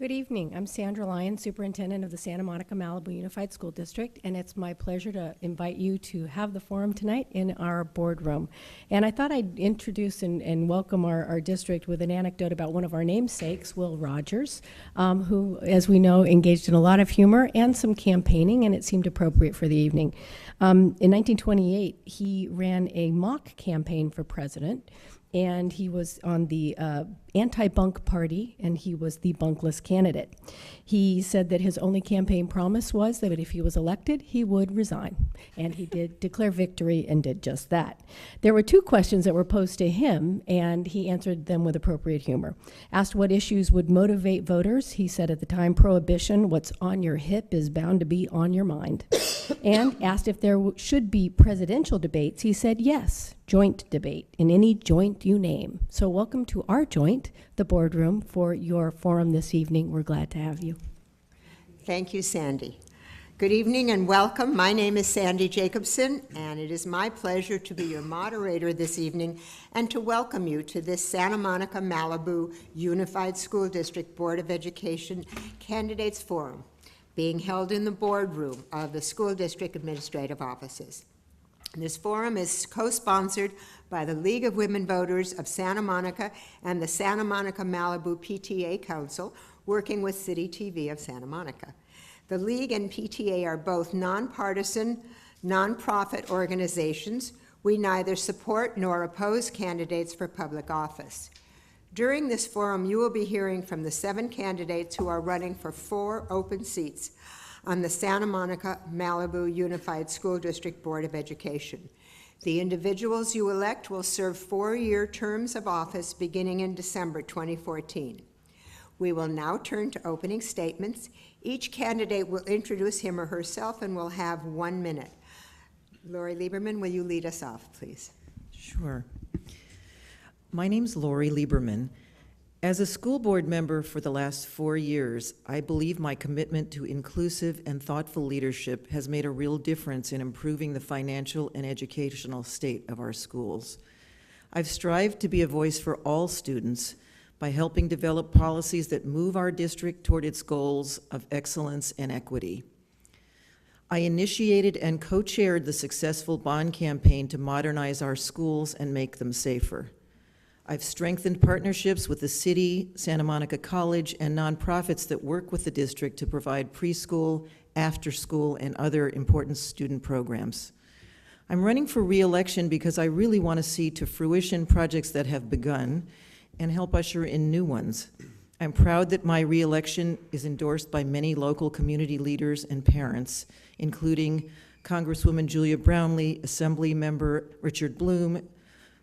Good evening. I'm Sandra Lyon, Superintendent of the Santa Monica Malibu Unified School District, and it's my pleasure to invite you to have the forum tonight in our boardroom. And I thought I'd introduce and welcome our district with an anecdote about one of our namesakes, Will Rogers, who, as we know, engaged in a lot of humor and some campaigning, and it seemed appropriate for the evening. In 1928, he ran a mock campaign for president, and he was on the anti-bunk party, and he was the bunkless candidate. He said that his only campaign promise was that if he was elected, he would resign. And he did declare victory and did just that. There were two questions that were posed to him, and he answered them with appropriate humor. Asked what issues would motivate voters, he said at the time, prohibition, what's on your hip is bound to be on your mind. And asked if there should be presidential debates, he said yes, joint debate, in any joint you name. So welcome to our joint, the boardroom, for your forum this evening. We're glad to have you. Thank you, Sandy. Good evening and welcome. My name is Sandy Jacobson, and it is my pleasure to be your moderator this evening and to welcome you to this Santa Monica Malibu Unified School District Board of Education Candidates Forum, being held in the boardroom of the School District Administrative Offices. This forum is co-sponsored by the League of Women Voters of Santa Monica and the Santa Monica Malibu PTA Council, working with City TV of Santa Monica. The League and PTA are both nonpartisan, nonprofit organizations. We neither support nor oppose candidates for public office. During this forum, you will be hearing from the 7 candidates who are running for 4 open seats on the Santa Monica Malibu Unified School District Board of Education. The individuals you elect will serve 4-year terms of office beginning in December 2014. We will now turn to opening statements. Each candidate will introduce him or herself and will have 1 minute. Lori Lieberman, will you lead us off, please? Sure. My name's Lori Lieberman. As a school board member for the last 4 years, I believe my commitment to inclusive and thoughtful leadership has made a real difference in improving the financial and educational state of our schools. I've strived to be a voice for all students by helping develop policies that move our district toward its goals of excellence and equity. I initiated and co-chaired the successful bond campaign to modernize our schools and make them safer. I've strengthened partnerships with the city, Santa Monica College, and nonprofits that work with the district to provide preschool, after-school, and other important student programs. I'm running for re-election because I really want to see to fruition projects that have begun and help usher in new ones. I'm proud that my re-election is endorsed by many local community leaders and parents, including Congresswoman Julia Brownlee, Assembly Member Richard Bloom,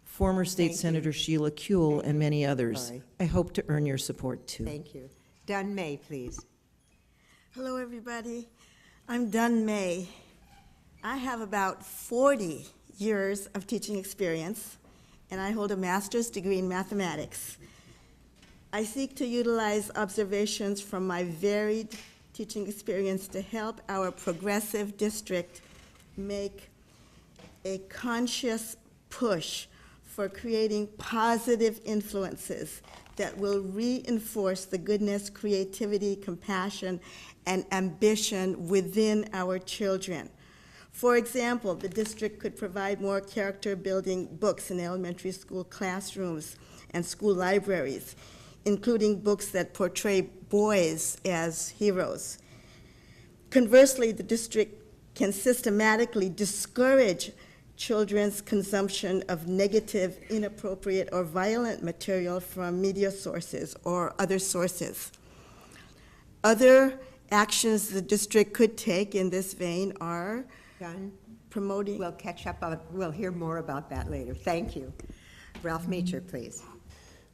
former State Senator Sheila Kuehl, and many others. Sorry. I hope to earn your support, too. Thank you. Dun May, please. Hello, everybody. I'm Dun May. I have about 40 years of teaching experience, and I hold a master's degree in mathematics. I seek to utilize observations from my varied teaching experience to help our progressive district make a conscious push for creating positive influences that will reinforce the goodness, creativity, compassion, and ambition within our children. For example, the district could provide more character-building books in elementary school classrooms and school libraries, including books that portray boys as heroes. Conversely, the district can systematically discourage children's consumption of negative, inappropriate, or violent material from media sources or other sources. Other actions the district could take in this vein are promoting... We'll catch up, we'll hear more about that later. Thank you. Ralph Meacher, please.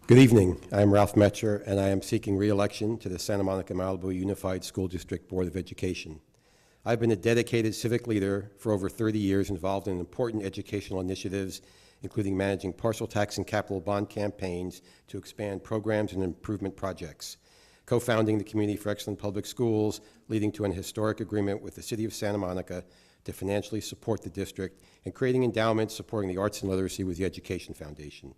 Good evening. I'm Ralph Metcher, and I am seeking re-election to the Santa Monica Malibu Unified School District Board of Education. I've been a dedicated civic leader for over 30 years involved in important educational initiatives, including managing partial tax and capital bond campaigns to expand programs and improvement projects, co-founding the Community for Excellent Public Schools, leading to an historic agreement with the City of Santa Monica to financially support the district, and creating endowments supporting the arts and literacy with the Education Foundation.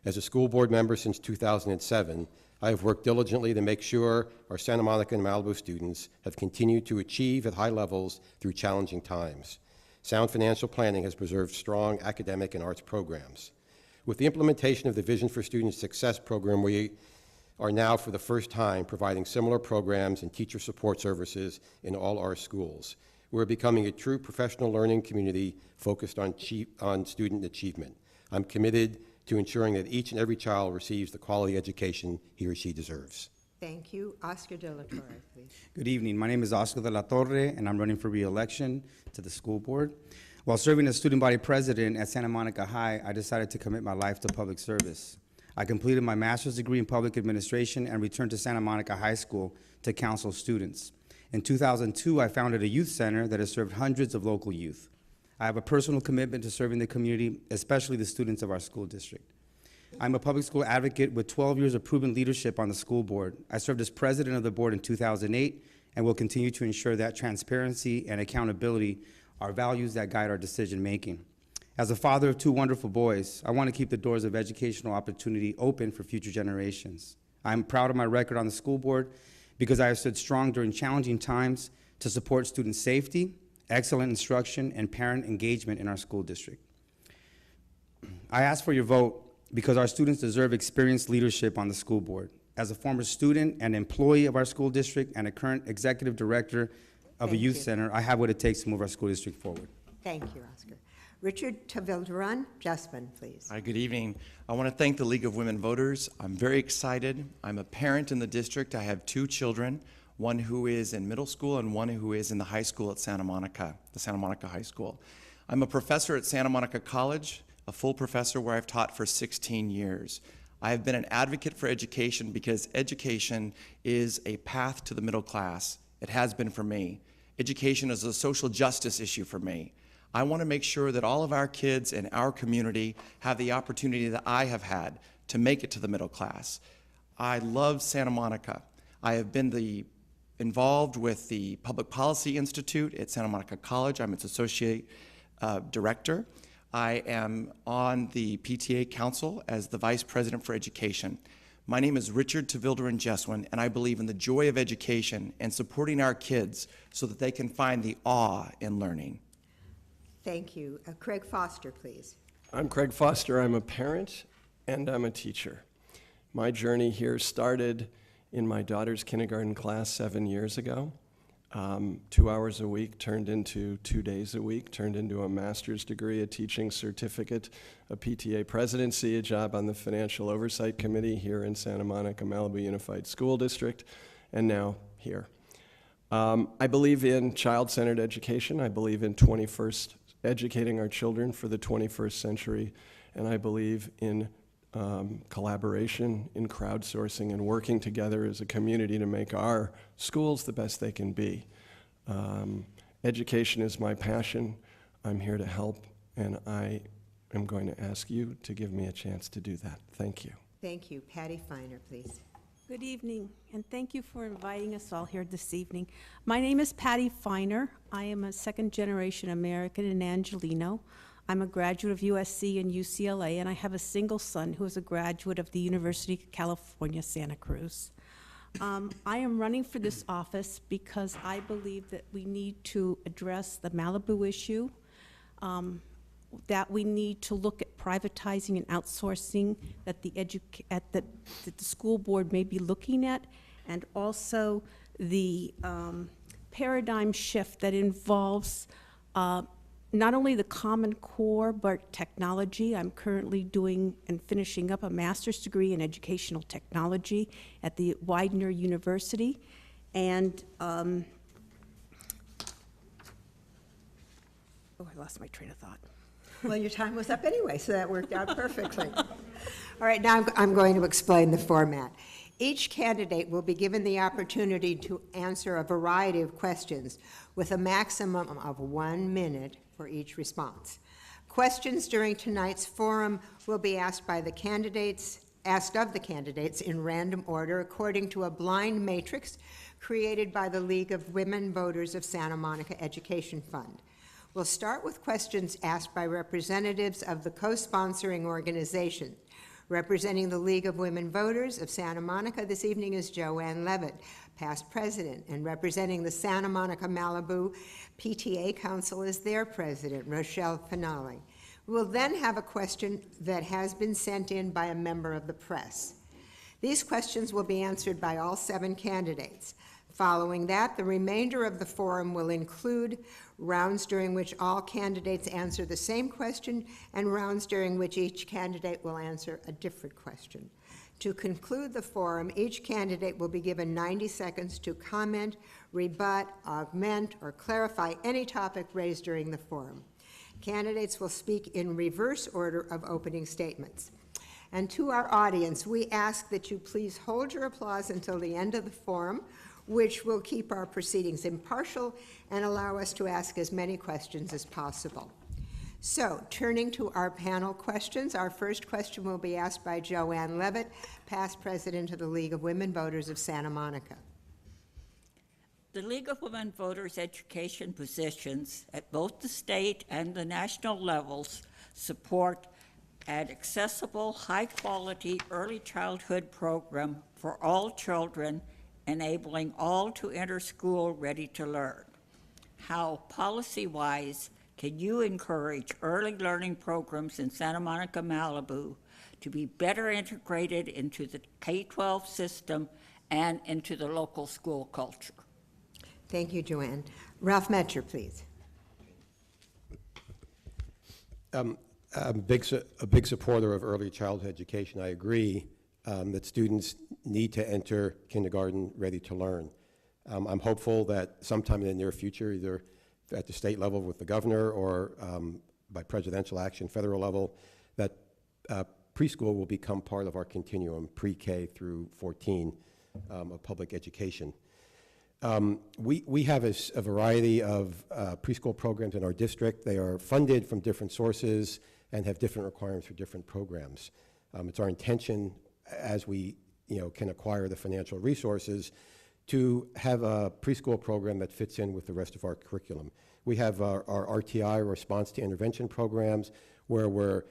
As a school board member since 2007, I have worked diligently to make sure our Santa Monica and Malibu students have continued to achieve at high levels through challenging times. Sound financial planning has preserved strong academic and arts programs. With the implementation of the Vision for Student Success program, we are now for the first time providing similar programs and teacher support services in all our schools. We're becoming a true professional learning community focused on student achievement. I'm committed to ensuring that each and every child receives the quality education he or she deserves. Thank you. Oscar De La Torre, please. Good evening. My name is Oscar De La Torre, and I'm running for re-election to the school board. While serving as student body president at Santa Monica High, I decided to commit my life to public service. I completed my master's degree in public administration and returned to Santa Monica High School to counsel students. In 2002, I founded a youth center that has served hundreds of local youth. I have a personal commitment to serving the community, especially the students of our school district. I'm a public school advocate with 12 years of proven leadership on the school board. I served as president of the board in 2008 and will continue to ensure that transparency and accountability are values that guide our decision making. As a father of two wonderful boys, I want to keep the doors of educational opportunity open for future generations. I'm proud of my record on the school board because I have stood strong during challenging times to support student safety, excellent instruction, and parent engagement in our school district. I ask for your vote because our students deserve experienced leadership on the school board. As a former student and employee of our school district and a current executive director of a youth center, I have what it takes to move our school district forward. Thank you, Oscar. Richard Tavildaran Justman, please. Hi, good evening. I want to thank the League of Women Voters. I'm very excited. I'm a parent in the district. I have two children, one who is in middle school and one who is in the high school at Santa Monica, the Santa Monica High School. I'm a professor at Santa Monica College, a full professor where I've taught for 16 years. I have been an advocate for education because education is a path to the middle class. It has been for me. Education is a social justice issue for me. I want to make sure that all of our kids in our community have the opportunity that I have had to make it to the middle class. I love Santa Monica. I have been involved with the Public Policy Institute at Santa Monica College. I'm its associate director. I am on the PTA Council as the Vice President for Education. My name is Richard Tavildaran Justman, and I believe in the joy of education and supporting our kids so that they can find the awe in learning. Thank you. Craig Foster, please. I'm Craig Foster. I'm a parent and I'm a teacher. My journey here started in my daughter's kindergarten class 7 years ago. 2 hours a week turned into 2 days a week, turned into a master's degree, a teaching certificate, a PTA presidency, a job on the Financial Oversight Committee here in Santa Monica Malibu Unified School District, and now here. I believe in child-centered education. I believe in educating our children for the 21st century, and I believe in collaboration, in crowdsourcing, and working together as a community to make our schools the best they can be. Education is my passion. I'm here to help, and I am going to ask you to give me a chance to do that. Thank you. Thank you. Patty Feiner, please. Good evening, and thank you for inviting us all here this evening. My name is Patty Feiner. I am a second-generation American in Angelino. I'm a graduate of USC and UCLA, and I have a single son who is a graduate of the University of California, Santa Cruz. I am running for this office because I believe that we need to address the Malibu issue, that we need to look at privatizing and outsourcing that the school board may be looking at, and also the paradigm shift that involves not only the Common Core, but technology. I'm currently doing and finishing up a master's degree in educational technology at the Widener University, and oh, I lost my train of thought. Well, your time was up anyway, so that worked out perfectly. All right, now I'm going to explain the format. Each candidate will be given the opportunity to answer a variety of questions with a maximum of 1 minute for each response. Questions during tonight's forum will be asked of the candidates in random order according to a blind matrix created by the League of Women Voters of Santa Monica Education Fund. We'll start with questions asked by representatives of the co-sponsoring organization, Representing the League of Women Voters of Santa Monica this evening is Joanne Levitt, past president, and representing the Santa Monica Malibu PTA Council is their president, Rochelle Finale. We'll then have a question that has been sent in by a member of the press. These questions will be answered by all 7 candidates. Following that, the remainder of the forum will include rounds during which all candidates answer the same question and rounds during which each candidate will answer a different question. To conclude the forum, each candidate will be given 90 seconds to comment, rebut, augment, or clarify any topic raised during the forum. Candidates will speak in reverse order of opening statements. And to our audience, we ask that you please hold your applause until the end of the forum, which will keep our proceedings impartial and allow us to ask as many questions as possible. So, turning to our panel questions, our first question will be asked by Joanne Levitt, past president of the League of Women Voters of Santa Monica. The League of Women Voters education positions at both the state and the national levels support an accessible, high-quality early childhood program for all children, enabling all to enter school ready to learn. How, policy-wise, can you encourage early learning programs in Santa Monica, Malibu to be better integrated into the K-12 system and into the local school culture? Thank you, Joanne. Ralph Metcher, please. A big supporter of early childhood education. I agree that students need to enter kindergarten ready to learn. I'm hopeful that sometime in the near future, either at the state level with the governor or by presidential action, federal level, that preschool will become part of our continuum, pre-K through 14 of public education. We have a variety of preschool programs in our district. They are funded from different sources and have different requirements for different programs. It's our intention, as we can acquire the financial resources, to have a preschool program that fits in with the rest of our curriculum. We have our RTI, response to intervention programs, where we're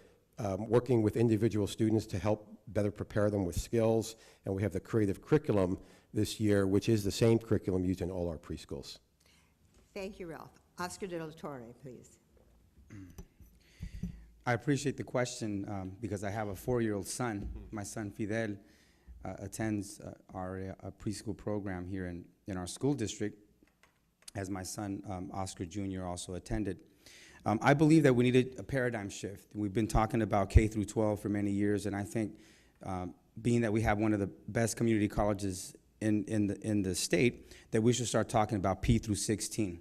working with individual students to help better prepare them with skills, and we have the creative curriculum this year, which is the same curriculum used in all our preschools. Thank you, Ralph. Oscar De La Torre, please. I appreciate the question because I have a 4-year-old son. My son Fidel attends our preschool program here in our school district, as my son Oscar Jr. also attended. I believe that we needed a paradigm shift. We've been talking about K through 12 for many years, and I think being that we have one of the best community colleges in the state, that we should start talking about P through 16.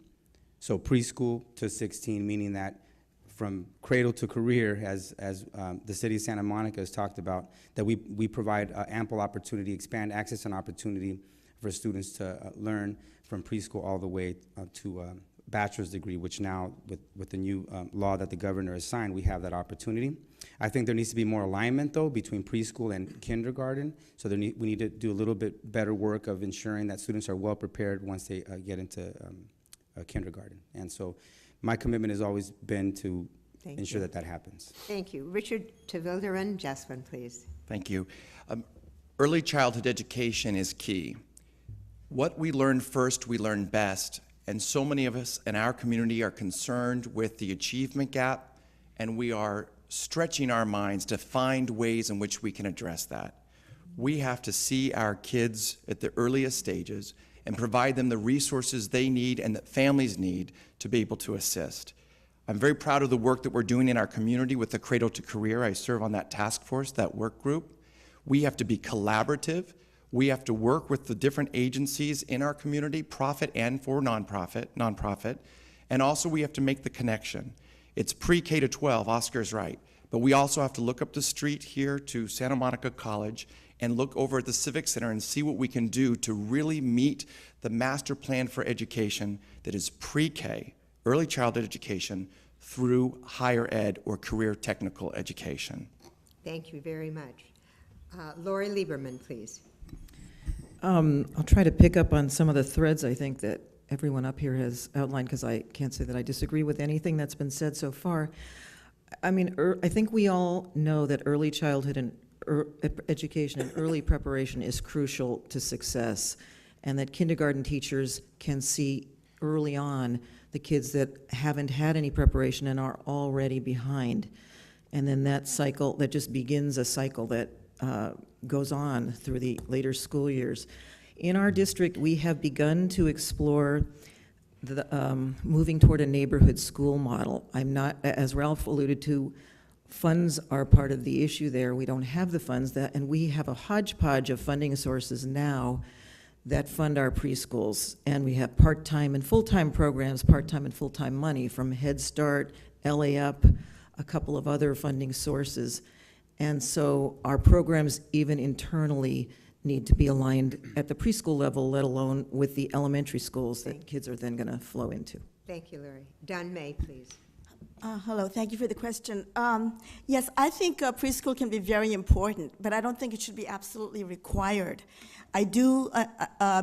So preschool to 16, meaning that from cradle to career, as the city of Santa Monica has talked about, that we provide ample opportunity, expand access and opportunity for students to learn from preschool all the way to bachelor's degree, which now with the new law that the governor has signed, we have that opportunity. I think there needs to be more alignment, though, between preschool and kindergarten. So we need to do a little bit better work of ensuring that students are well prepared once they get into kindergarten. And so my commitment has always been to ensure that happens. Thank you. Richard Tavildaran Jeswin, please. Thank you. Early childhood education is key. What we learn first, we learn best. And so many of us in our community are concerned with the achievement gap, and we are stretching our minds to find ways in which we can address that. We have to see our kids at the earliest stages and provide them the resources they need and that families need to be able to assist. I'm very proud of the work that we're doing in our community with the Cradle to Career. I serve on that task force, that work group. We have to be collaborative. We have to work with the different agencies in our community, profit and for nonprofit, and also we have to make the connection. It's pre-K to 12, Oscar's right, but we also have to look up the street here to Santa Monica College and look over at the Civic Center and see what we can do to really meet the master plan for education that is pre-K, early childhood education, through higher ed or career technical education. Thank you very much. Lori Lieberman, please. I'll try to pick up on some of the threads I think that everyone up here has outlined, because I can't say that I disagree with anything that's been said so far. I mean, I think we all know that early childhood and education and early preparation is crucial to success, and that kindergarten teachers can see early on the kids that haven't had any preparation and are already behind. And then that cycle, that just begins a cycle that goes on through the later school years. In our district, we have begun to explore the moving toward a neighborhood school model. I'm not, as Ralph alluded to, funds are part of the issue there. We don't have the funds that, and we have a hodgepodge of funding sources now that fund our preschools. And we have part-time and full-time programs, part-time and full-time money from Head Start, LA Up, a couple of other funding sources. And so our programs, even internally, need to be aligned at the preschool level, let alone with the elementary schools that kids are then going to flow into. Thank you, Larry. Don May, please. Hello, thank you for the question. Yes, I think preschool can be very important, but I don't think it should be absolutely required. I do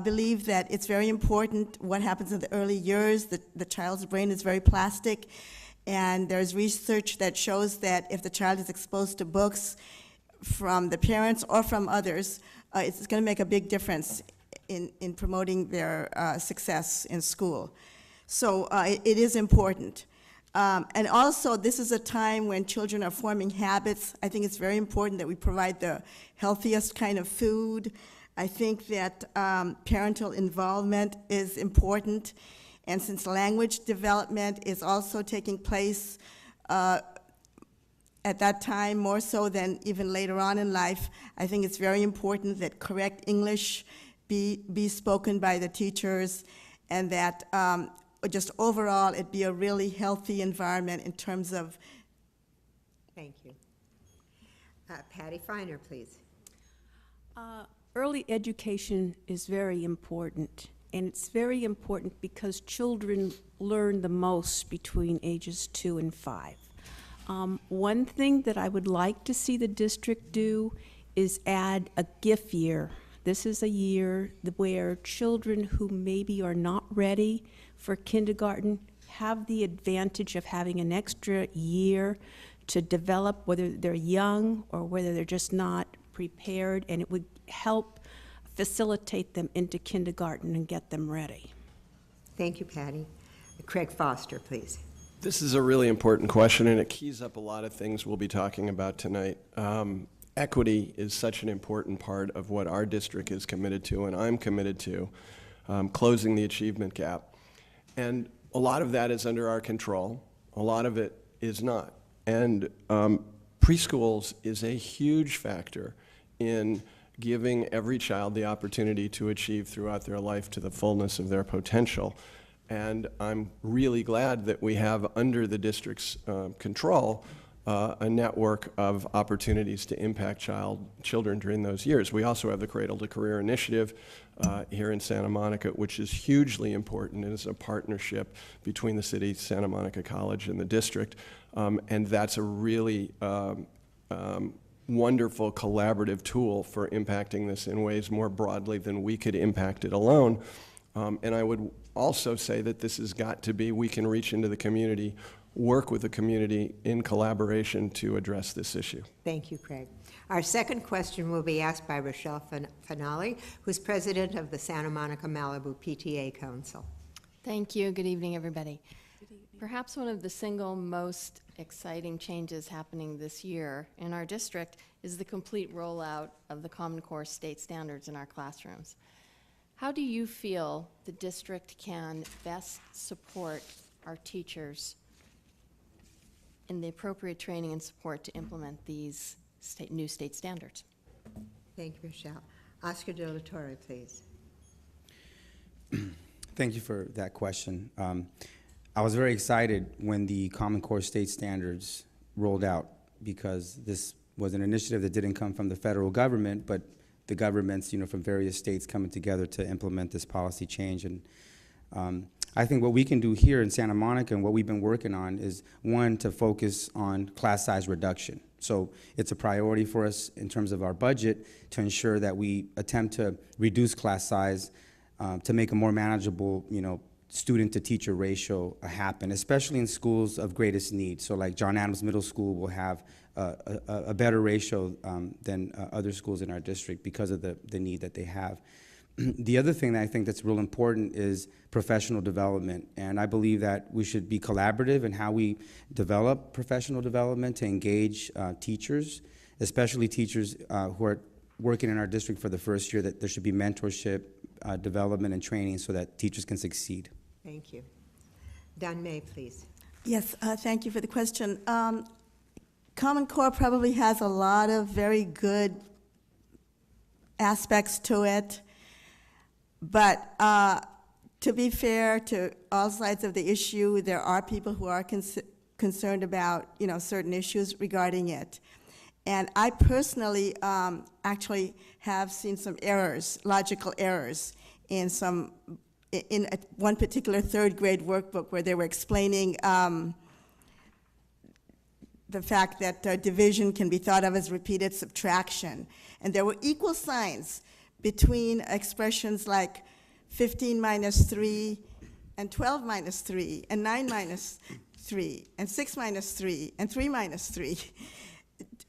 believe that it's very important what happens in the early years. The child's brain is very plastic, and there's research that shows that if the child is exposed to books from the parents or from others, it's going to make a big difference in promoting their success in school. So it is important. And also, this is a time when children are forming habits. I think it's very important that we provide the healthiest kind of food. I think that parental involvement is important. And since language development is also taking place at that time, more so than even later on in life, I think it's very important that correct English be spoken by the teachers, and that just overall it be a really healthy environment in terms of. Thank you. Patty Finer, please. Early education is very important, and it's very important because children learn the most between ages 2 and 5. One thing that I would like to see the district do is add a GIF year. This is a year where children who maybe are not ready for kindergarten have the advantage of having an extra year to develop, whether they're young or whether they're just not prepared, and it would help facilitate them into kindergarten and get them ready. Thank you, Patty. Craig Foster, please. This is a really important question, and it keys up a lot of things we'll be talking about tonight. Equity is such an important part of what our district is committed to, and I'm committed to, closing the achievement gap. And a lot of that is under our control. A lot of it is not. And preschools is a huge factor in giving every child the opportunity to achieve throughout their life to the fullness of their potential. And I'm really glad that we have under the district's control a network of opportunities to impact children during those years. We also have the Cradle to Career Initiative here in Santa Monica, which is hugely important. It is a partnership between the city, Santa Monica College, and the district. And that's a really wonderful collaborative tool for impacting this in ways more broadly than we could impact it alone. And I would also say that this has got to be, we can reach into the community, work with the community in collaboration to address this issue. Thank you, Craig. Our second question will be asked by Rochelle Finale, who's president of the Santa Monica Malibu PTA Council. Thank you. Good evening, everybody. Perhaps one of the single most exciting changes happening this year in our district is the complete rollout of the Common Core state standards in our classrooms. How do you feel the district can best support our teachers in the appropriate training and support to implement these new state standards? Thank you, Rochelle. Oscar De La Torre, please. Thank you for that question. I was very excited when the Common Core state standards rolled out, because this was an initiative that didn't come from the federal government, but the governments, from various states coming together to implement this policy change. And I think what we can do here in Santa Monica and what we've been working on is, one, to focus on class size reduction. So it's a priority for us in terms of our budget to ensure that we attempt to reduce class size to make a more manageable, student-to-teacher ratio happen, especially in schools of greatest need. So like John Adams Middle School will have a better ratio than other schools in our district because of the need that they have. The other thing that I think that's real important is professional development, and I believe that we should be collaborative in how we develop professional development to engage teachers, especially teachers who are working in our district for the first year, that there should be mentorship, development, and training so that teachers can succeed. Thank you. Dun May, please. Yes, thank you for the question. Common Core probably has a lot of very good aspects to it, but to be fair to all sides of the issue, there are people who are concerned about, certain issues regarding it. And I personally actually have seen some errors, logical errors, in one particular third grade workbook where they were explaining the fact that division can be thought of as repeated subtraction. And there were equal signs between expressions like 15 minus 3 and 12 minus 3 and 9 minus 3 and 6 minus 3 and 3 minus 3.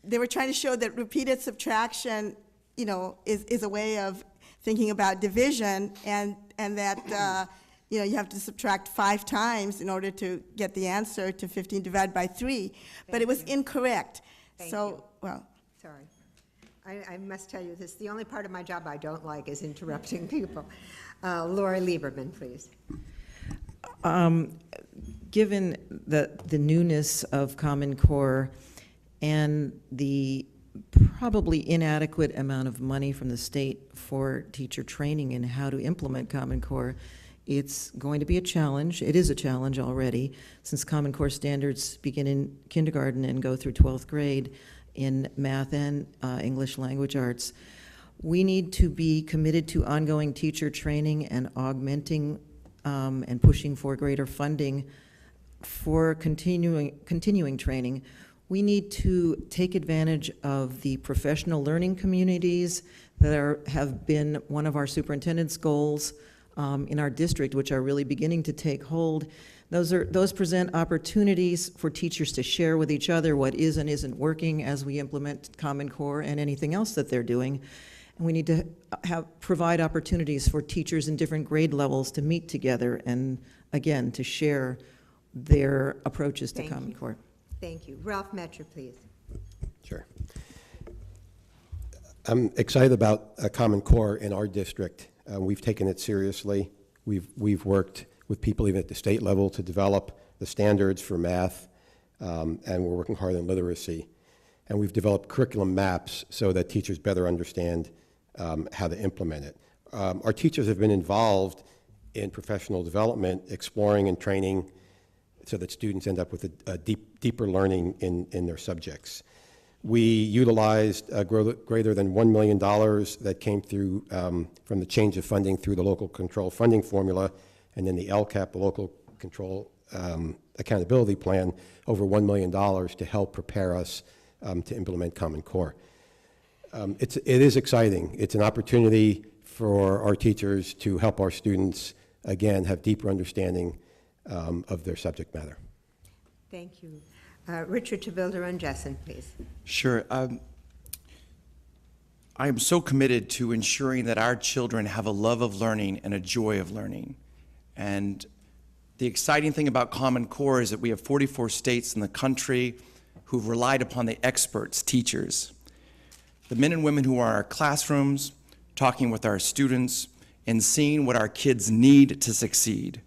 They were trying to show that repeated subtraction, is a way of thinking about division, and that you have to subtract 5 times in order to get the answer to 15 divided by 3. But it was incorrect. Thank So, you. well, Sorry. I must tell you this, the only part of my job I don't like is interrupting people. Lori Lieberman, please. Given the newness of Common Core and the probably inadequate amount of money from the state for teacher training and how to implement Common Core, it's going to be a challenge. It is a challenge already, since Common Core standards begin in kindergarten and go through 12th grade in math and English language arts. We need to be committed to ongoing teacher training and augmenting and pushing for greater funding for continuing training. We need to take advantage of the professional learning communities that have been one of our superintendent's goals in our district, which are really beginning to take hold. Those present opportunities for teachers to share with each other what is and isn't working as we implement Common Core and anything else that they're doing. And we need to provide opportunities for teachers in different grade levels to meet together and, again, to share their approaches to Common Core. Thank you. Ralph Metcher, please. Sure. I'm excited about Common Core in our district. We've taken it seriously. We've worked with people even at the state level to develop the standards for math, and we're working hard on literacy. And we've developed curriculum maps so that teachers better understand how to implement it. Our teachers have been involved in professional development, exploring and training so that students end up with a deeper learning in their subjects. We utilized greater than $1 million that came through from the change of funding through the local control funding formula, and then the LCAP, the local control accountability plan, over $1 million to help prepare us to implement Common Core. It is exciting. It's an opportunity for our teachers to help our students, again, have deeper understanding of their subject matter. Thank you. Richard Tabilder Jessen, please. Sure. I am so committed to ensuring that our children have a love of learning and a joy of learning. And the exciting thing about Common Core is that we have 44 states in the country who've relied upon the experts, teachers, the men and women who are in our classrooms, talking with our students, and seeing what our kids need to succeed.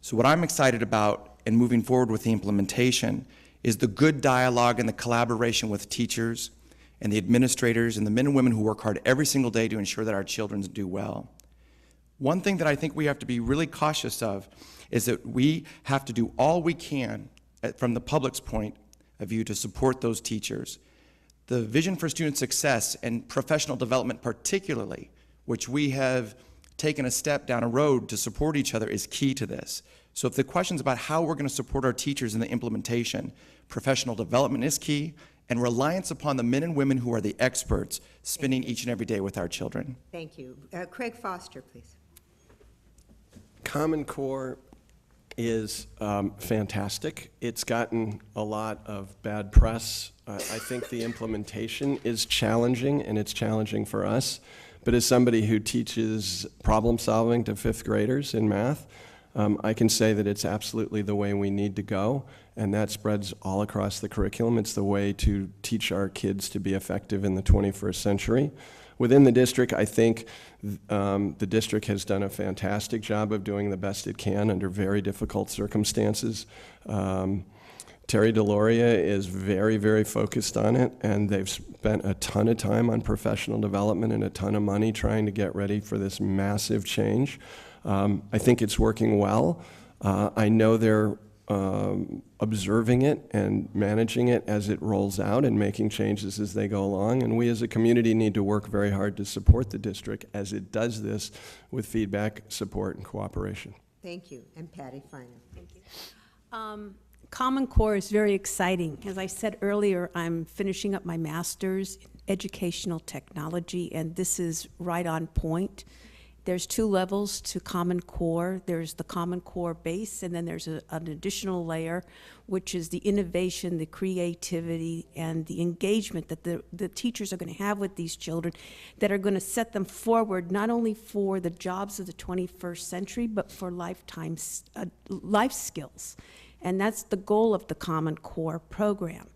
So what I'm excited about in moving forward with the implementation is the good dialogue and the collaboration with teachers and the administrators and the men and women who work hard every single day to ensure that our children do well. One thing that I think we have to be really cautious of is that we have to do all we can from the public's point of view to support those teachers. The Vision for Student Success and professional development particularly, which we have taken a step down a road to support each other, is key to this. So if the question's about how we're going to support our teachers in the implementation, professional development is key, and reliance upon the men and women who are the experts spending each and every day with our children. Thank you. Craig Foster, please. Common Core is fantastic. It's gotten a lot of bad press. I think the implementation is challenging, and it's challenging for us. But as somebody who teaches problem solving to fifth graders in math, I can say that it's absolutely the way we need to go, and that spreads all across the curriculum. It's the way to teach our kids to be effective in the 21st century. Within the district, I think the district has done a fantastic job of doing the best it can under very difficult circumstances. Terry DeLauria is very, very focused on it, and they've spent a ton of time on professional development and a ton of money trying to get ready for this massive change. I think it's working well. I know they're observing it and managing it as it rolls out and making changes as they go along. And we as a community need to work very hard to support the district as it does this with feedback, support, and cooperation. Thank you. And Patty Finer. Thank you. Common Core is very exciting. As I said earlier, I'm finishing up my master's in educational technology, and this is right on point. There's 2 levels to Common Core. There's the Common Core base, and then there's an additional layer, which is the innovation, the creativity, and the engagement that the teachers are going to have with these children that are going to set them forward not only for the jobs of the 21st century, but for life skills. And that's the goal of the Common Core program.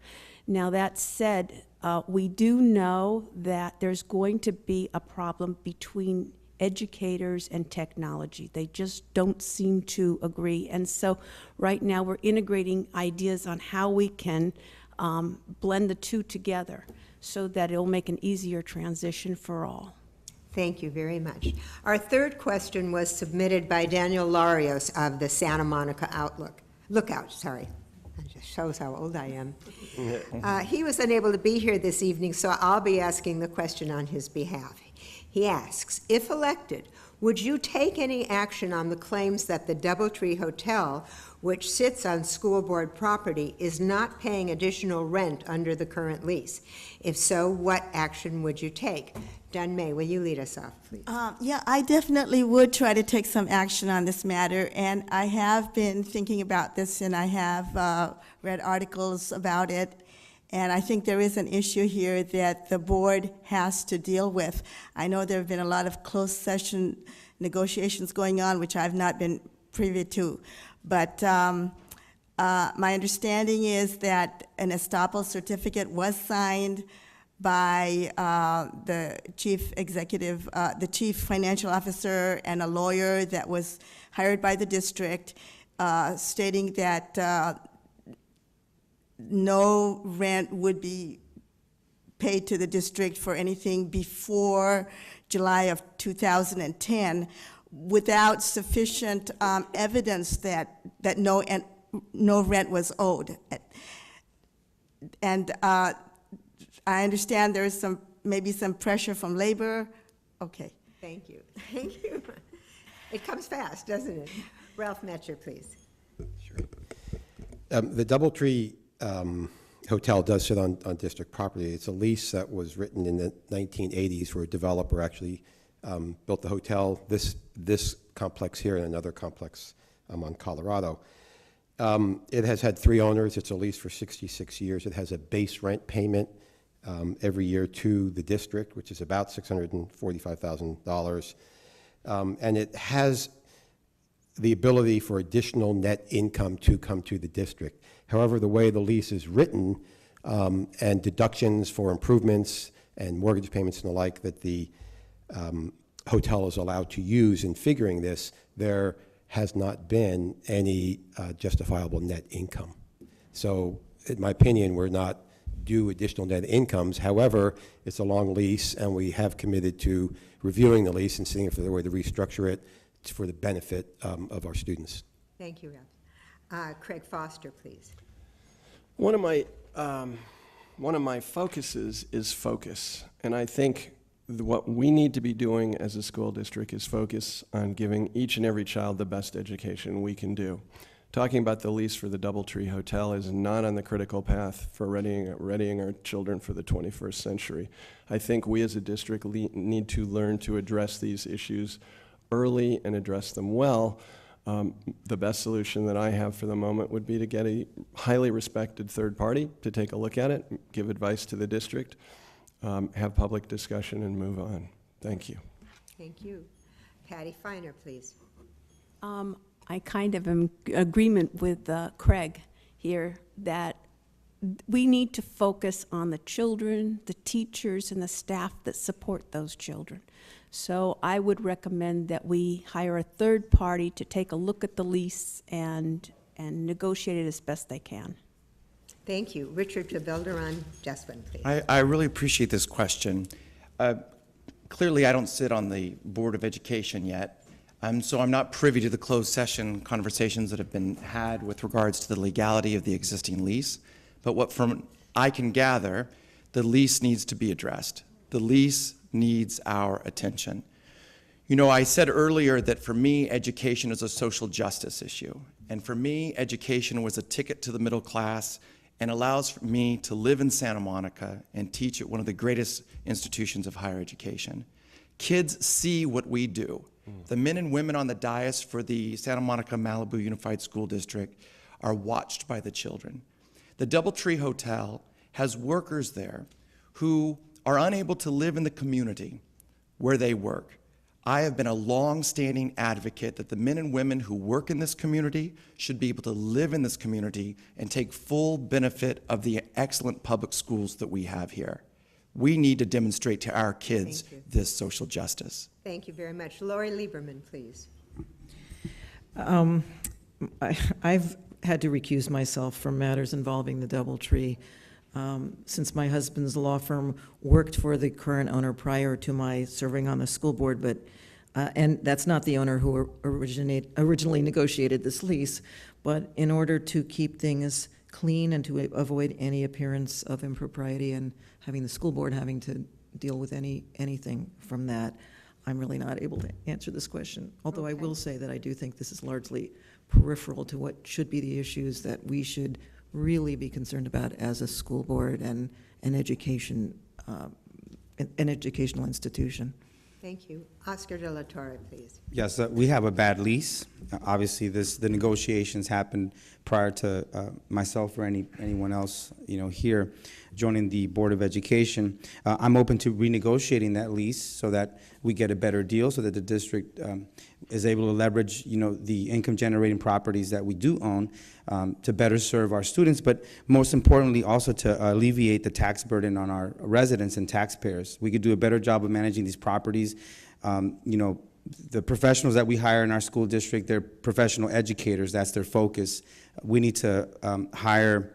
Now, that said, we do know that there's going to be a problem between educators and technology. They just don't seem to agree. And so right now we're integrating ideas on how we can blend the two together so that it'll make an easier transition for all. Thank you very much. Our third question was submitted by Daniel Larios of the Santa Monica Lookout. Sorry. That just shows how old I am. He was unable to be here this evening, so I'll be asking the question on his behalf. He asks, if elected, would you take any action on the claims that the Doubletree Hotel, which sits on school board property, is not paying additional rent under the current lease? If so, what action would you take? Dun-May, will you lead us off, please? Yeah, I definitely would try to take some action on this matter, and I have been thinking about this, and I have read articles about it. And I think there is an issue here that the board has to deal with. I know there have been a lot of closed session negotiations going on, which I've not been privy to. But my understanding is that an estoppel certificate was signed by the chief executive, the chief financial officer, and a lawyer that was hired by the district, stating that no rent would be paid to the district for anything before July of 2010 without sufficient evidence that no rent was owed. And I understand there is maybe some pressure from labor. Okay. Thank you. Thank you. It comes fast, doesn't it? Ralph Metcher, please. Sure. The Doubletree hotel does sit on district property. It's a lease that was written in the 1980s where a developer actually built the hotel, this complex here and another complex on Colorado. It has had 3 owners. It's a lease for 66 years. It has a base rent payment every year to the district, which is about $645,000. And it has the ability for additional net income to come to the district. However, the way the lease is written and deductions for improvements and mortgage payments and the like that the hotel is allowed to use in figuring this, there has not been any justifiable net income. So, in my opinion, we're not due additional net incomes. However, it's a long lease, and we have committed to reviewing the lease and seeing if there's a way to restructure it for the benefit of our students. Thank you, Ralph. Craig Foster, please. One of my focuses is focus, and I think what we need to be doing as a school district is focus on giving each and every child the best education we can do. Talking about the lease for the Doubletree Hotel is not on the critical path for readying our children for the 21st century. I think we as a district need to learn to address these issues early and address them well. The best solution that I have for the moment would be to get a highly respected third party to take a look at it, give advice to the district, have public discussion, and move on. Thank you. Thank you. Patty Finer, please. I kind of am in agreement with Craig here that we need to focus on the children, the teachers, and the staff that support those children. So I would recommend that we hire a third party to take a look at the lease and negotiate it as best they can. Thank you. Richard Tebelderon-Jespen, please. I really appreciate this question. Clearly, I don't sit on the Board of Education yet, so I'm not privy to the closed session conversations that have been had with regards to the legality of the existing lease. But what from I can gather, the lease needs to be addressed. The lease needs our attention. You know, I said earlier that for me, education is a social justice issue. And for me, education was a ticket to the middle class and allows me to live in Santa Monica and teach at one of the greatest institutions of higher education. Kids see what we do. The men and women on the dais for the Santa Monica Malibu Unified School District are watched by the children. The DoubleTree Hotel has workers there who are unable to live in the community where they work. I have been a long-standing advocate that the men and women who work in this community should be able to live in this community and take full benefit of the excellent public schools that we have here. We need to demonstrate to our kids this social justice. Thank you very much. Lori Lieberman, please. I've had to recuse myself from matters involving the DoubleTree since my husband's law firm worked for the current owner prior to my serving on the school board, but and that's not the owner who originally negotiated this lease. But in order to keep things clean and to avoid any appearance of impropriety and having the school board having to deal with anything from that, I'm really not able to answer this question. Although I will say that I do think this is largely peripheral to what should be the issues that we should really be concerned about as a school board and an educational institution. Thank you. Oscar De La Torre, please. Yes, we have a bad lease. Obviously, the negotiations happened prior to myself or anyone else, here joining the Board of Education. I'm open to renegotiating that lease so that we get a better deal, so that the district is able to leverage, the income-generating properties that we do own to better serve our students, but most importantly, also to alleviate the tax burden on our residents and taxpayers. We could do a better job of managing these properties. The professionals that we hire in our school district, they're professional educators. That's their focus. We need to hire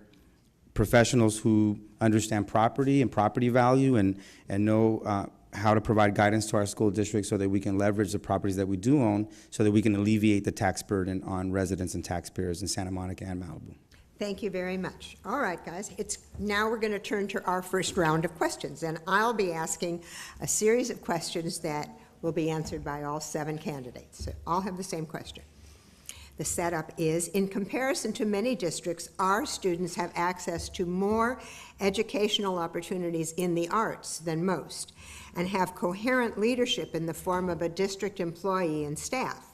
professionals who understand property and property value and know how to provide guidance to our school district so that we can leverage the properties that we do own so that we can alleviate the tax burden on residents and taxpayers in Santa Monica and Malibu. Thank you very much. All right, guys, now we're going to turn to our first round of questions, and I'll be asking a series of questions that will be answered by all 7 candidates. So all have the same question. The setup is, in comparison to many districts, our students have access to more educational opportunities in the arts than most, and have coherent leadership in the form of a district employee and staff.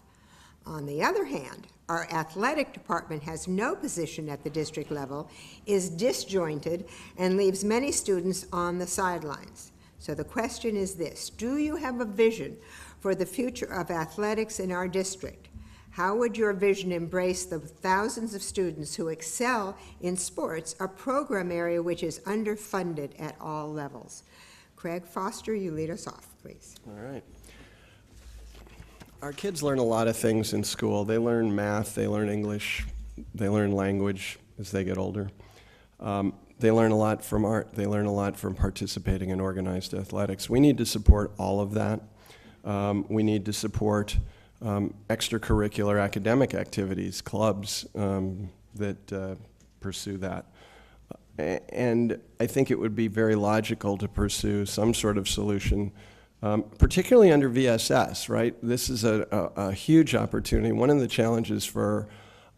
On the other hand, our athletic department has no position at the district level, is disjointed, and leaves many students on the sidelines. So the question is this: do you have a vision for the future of athletics in our district? How would your vision embrace the thousands of students who excel in sports, a program area which is underfunded at all levels? Craig Foster, you lead us off, please. All right. Our kids learn a lot of things in school. They learn math, they learn English, they learn language as they get older. They learn a lot from art. They learn a lot from participating in organized athletics. We need to support all of that. We need to support extracurricular academic activities, clubs that pursue that. And I think it would be very logical to pursue some sort of solution, particularly under VSS, right? This is a huge opportunity. One of the challenges for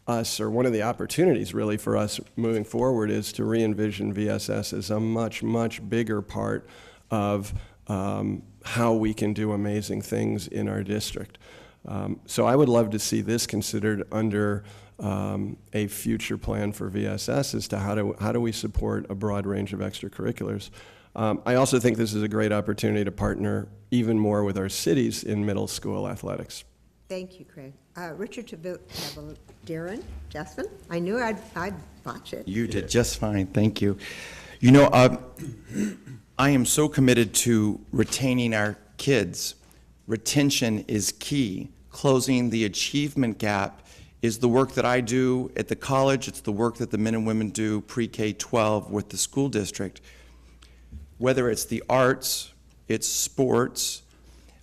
us, or one of the opportunities really for us moving forward, is to re-envision VSS as a much, much bigger part of how we can do amazing things in our district. So I would love to see this considered under a future plan for VSS as to how do we support a broad range of extracurriculars. I also think this is a great opportunity to partner even more with our cities in middle school athletics. Thank you, Craig. Richard Tabelderon, Justin, I knew I'd botch it. You did just fine, thank you. You know, I am so committed to retaining our kids. Retention is key. Closing the achievement gap is the work that I do at the college. It's the work that the men and women do pre-K-12 with the school district. Whether it's the arts, it's sports,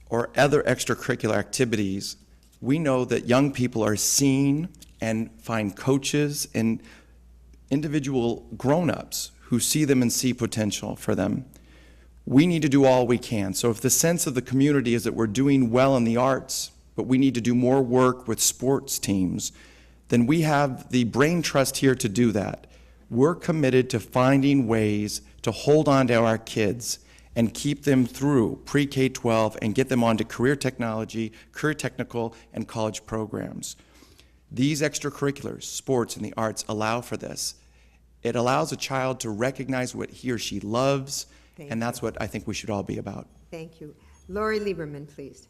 or other extracurricular activities, we know that young people are seen and find coaches and individual grown-ups who see them and see potential for them. We need to do all we can. So if the sense of the community is that we're doing well in the arts, but we need to do more work with sports teams, then we have the brain trust here to do that. We're committed to finding ways to hold on to our kids and keep them through pre-K-12 and get them onto career technology, career technical, and college programs. These extracurriculars, sports and the arts, allow for this. It allows a child to recognize what he or she loves, and that's what I think we should all be about. Thank you. Lori Lieberman, please.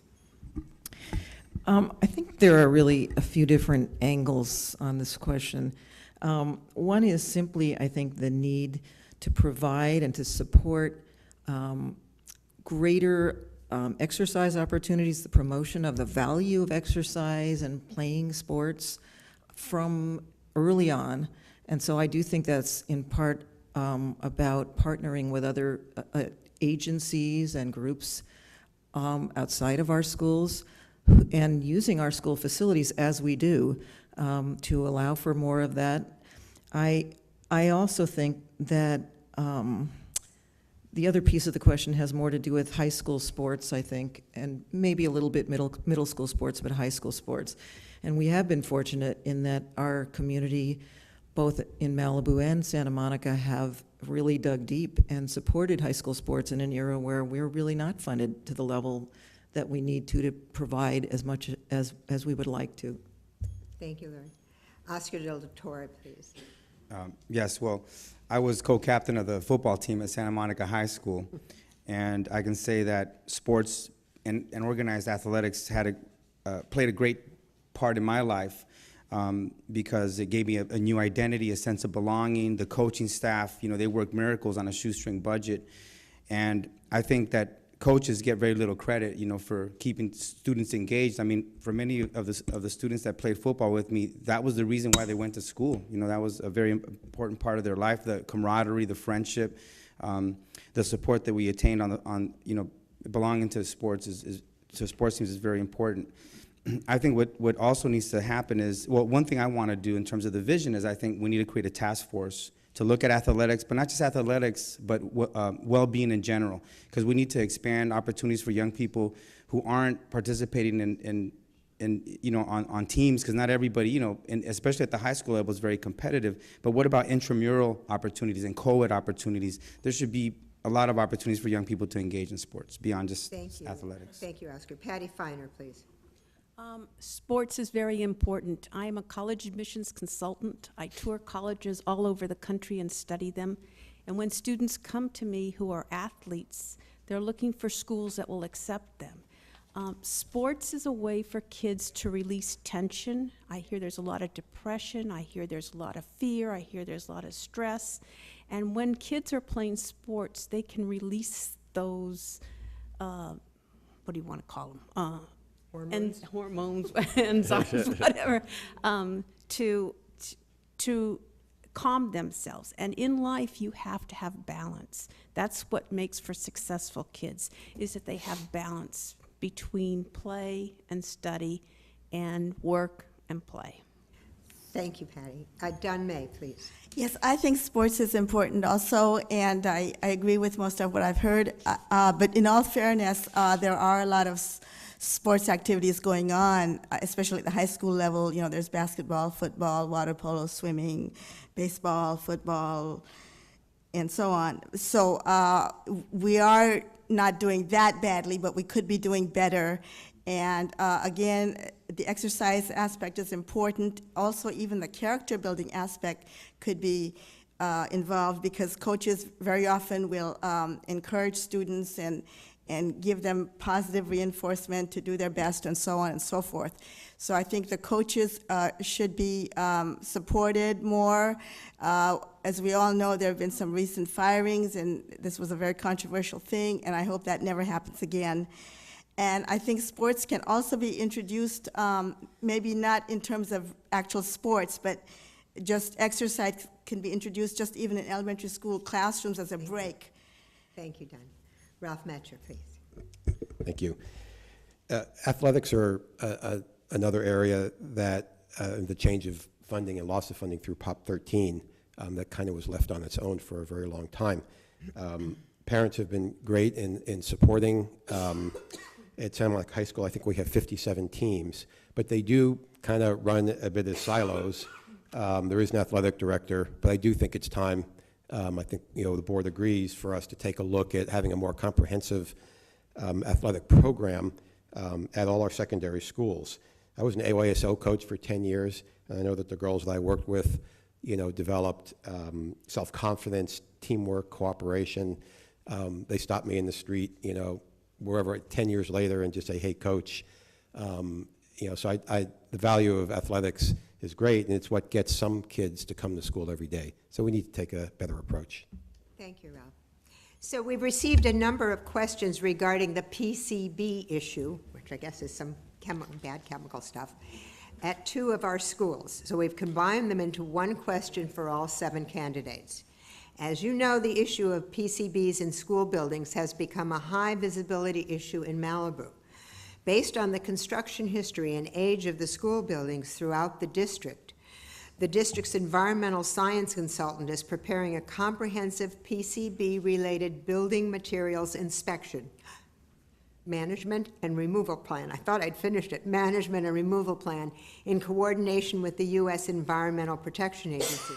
I think there are really a few different angles on this question. One is simply, I think, the need to provide and to support greater exercise opportunities, the promotion of the value of exercise and playing sports from early on. And so I do think that's in part about partnering with other agencies and groups outside of our schools and using our school facilities as we do to allow for more of that. I also think that the other piece of the question has more to do with high school sports, I think, and maybe a little bit middle school sports, but high school sports. And we have been fortunate in that our community, both in Malibu and Santa Monica, have really dug deep and supported high school sports in an era where we're really not funded to the level that we need to provide as much as we would like to. Thank you, Lori. Oscar Del Torre, please. Yes, well, I was co-captain of the football team at Santa Monica High School, and I can say that sports and organized athletics played a great part in my life because it gave me a new identity, a sense of belonging. The coaching staff, you know, they work miracles on a shoestring budget, and I think that coaches get very little credit, you know, for keeping students engaged. I mean, for many of the students that played football with me, that was the reason why they went to school. You know, that was a very important part of their life, the camaraderie, the friendship, the support that we attained on you know, belonging to sports to sports teams is very important. I think what also needs to happen is, well, one thing I want to do in terms of the vision is I think we need to create a task force to look at athletics, but not just athletics, but well-being in general, because we need to expand opportunities for young people who aren't participating in you know, on teams, because not everybody, you know, and especially at the high school level, is very competitive. But what about intramural opportunities and co-ed opportunities? There should be a lot of opportunities for young people to engage in sports beyond just athletics. Thank you, Oscar. Patty Feiner, please. Sports is very important. I am a college admissions consultant. I tour colleges all over the country and study them. And when students come to me who are athletes, they're looking for schools that will accept them. Sports is a way for kids to release tension. I hear there's a lot of depression. I hear there's a lot of fear. I hear there's a lot of stress. And when kids are playing sports, they can release those, what do you want to call them? Hormones, enzymes, whatever, to calm themselves. And in life, you have to have balance. That's what makes for successful kids, is that they have balance between play and study and work and play. Thank you, Patty. Dun May, please. Yes, I think sports is important also, and I agree with most of what I've heard. But in all fairness, there are a lot of sports activities going on, especially at the high school level. You know, there's basketball, football, water polo, swimming, baseball, football, and so on. So we are not doing that badly, but we could be doing better. And again, the exercise aspect is important. Also, even the character building aspect could be involved, because coaches very often will encourage students and give them positive reinforcement to do their best and so on and so forth. So I think the coaches should be supported more. As we all know, there have been some recent firings, and this was a very controversial thing, and I hope that never happens again. And I think sports can also be introduced, maybe not in terms of actual sports, but just exercise can be introduced just even in elementary school classrooms as a break. Thank you, Don. Ralph Metcher, please. Thank you. Athletics are another area that the change of funding and loss of funding through Prop 13 that kind of was left on its own for a very long time. Parents have been great in supporting. At Santa Monica High School, I think we have 57 teams, but they do kind of run a bit of silos. There is an athletic director, but I do think it's time. I think the board agrees for us to take a look at having a more comprehensive athletic program at all our secondary schools. I was an AYSO coach for 10 years, and I know that the girls that I worked with, developed self-confidence, teamwork, cooperation. They stopped me in the street, wherever 10 years later and just say, hey, coach. So the value of athletics is great, and it's what gets some kids to come to school every day. So we need to take a better approach. Thank you, Ralph. So we've received a number of questions regarding the PCB issue, which I guess is some bad chemical stuff, at 2 of our schools. So we've combined them into one question for all 7 candidates. As you know, the issue of PCBs in school buildings has become a high visibility issue in Malibu. Based on the construction history and age of the school buildings throughout the district's environmental science consultant is preparing a comprehensive PCB-related building materials inspection, management and removal plan. I thought I'd finished it. Management and removal plan in coordination with the U.S. Environmental Protection Agency,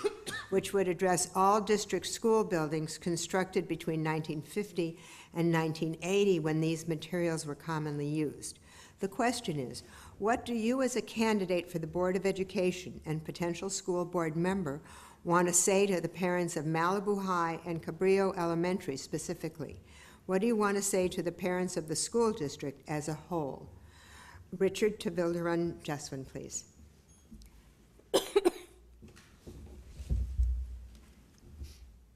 which would address all district school buildings constructed between 1950 and 1980 when these materials were commonly used. The question is, what do you as a candidate for the Board of Education and potential school board member want to say to the parents of Malibu High and Cabrillo Elementary specifically? What do you want to say to the parents of the school district as a whole? Richard Tavildarun-Jeswin, please.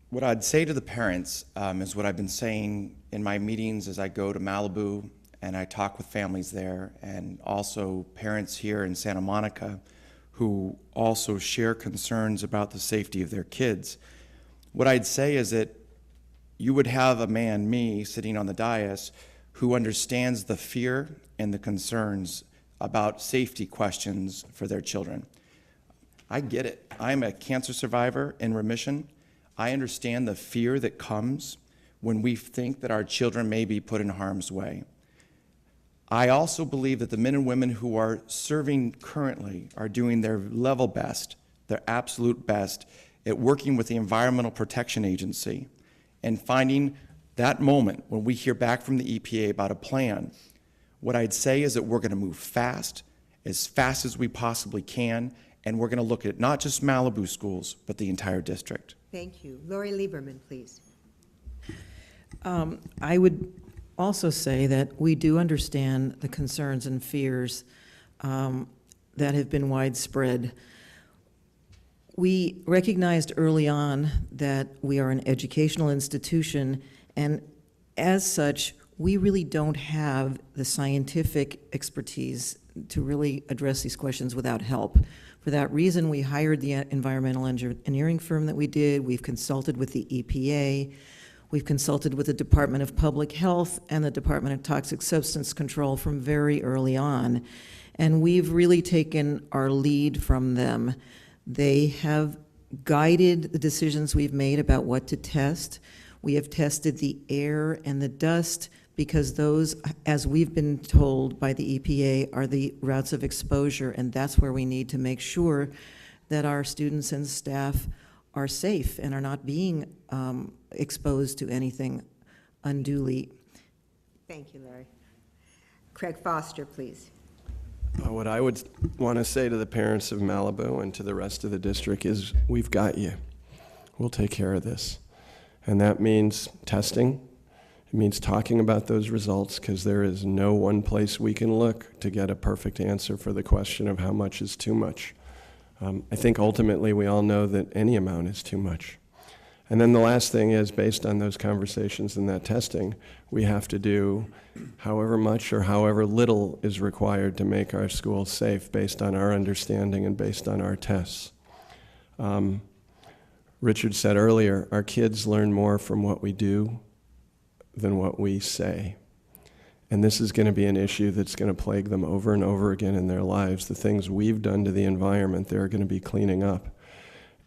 What I'd say to the parents is what I've been saying in my meetings as I go to Malibu and I talk with families there, and also parents here in Santa Monica who also share concerns about the safety of their kids. What I'd say is that you would have a man, me, sitting on the dais who understands the fear and the concerns about safety questions for their children. I get it. I'm a cancer survivor in remission. I understand the fear that comes when we think that our children may be put in harm's way. I also believe that the men and women who are serving currently are doing their level best, their absolute best, at working with the Environmental Protection Agency and finding that moment when we hear back from the EPA about a plan. What I'd say is that we're going to move fast as we possibly can, and we're going to look at not just Malibu schools, but the entire district. Thank you. Lori Lieberman, please. I would also say that we do understand the concerns and fears that have been widespread. We recognized early on that we are an educational institution, and as such, we really don't have the scientific expertise to really address these questions without help. For that reason, we hired the environmental engineering firm that we did. We've consulted with the EPA. We've consulted with the Department of Public Health and the Department of Toxic Substance Control from very early on. And we've really taken our lead from them. They have guided the decisions we've made about what to test. We have tested the air and the dust because those, as we've been told by the EPA, are the routes of exposure, and that's where we need to make sure that our students and staff are safe and are not being exposed to anything unduly. Thank you, Larry. Craig Foster, please. What I would want to say to the parents of Malibu and to the rest of the district is, we've got you. We'll take care of this. And that means testing. It means talking about those results, because there is no one place we can look to get a perfect answer for the question of how much is too much. I think ultimately we all know that any amount is too much. And then the last thing is, based on those conversations and that testing, we have to do however much or however little is required to make our schools safe based on our understanding and based on our tests. Richard said earlier, our kids learn more from what we do than what we say. And this is going to be an issue that's going to plague them over and over again in their lives. The things we've done to the environment, they're going to be cleaning up.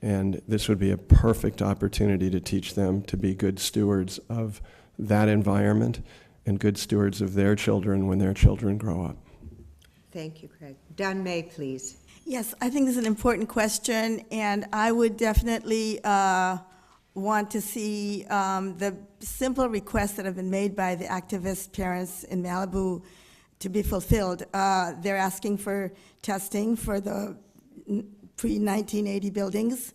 And this would be a perfect opportunity to teach them to be good stewards of that environment and good stewards of their children when their children grow up. Thank you, Craig. Dun May, please. Yes, I think this is an important question, and I would definitely want to see the simple requests that have been made by the activist parents in Malibu to be fulfilled. They're asking for testing for the pre-1980 buildings,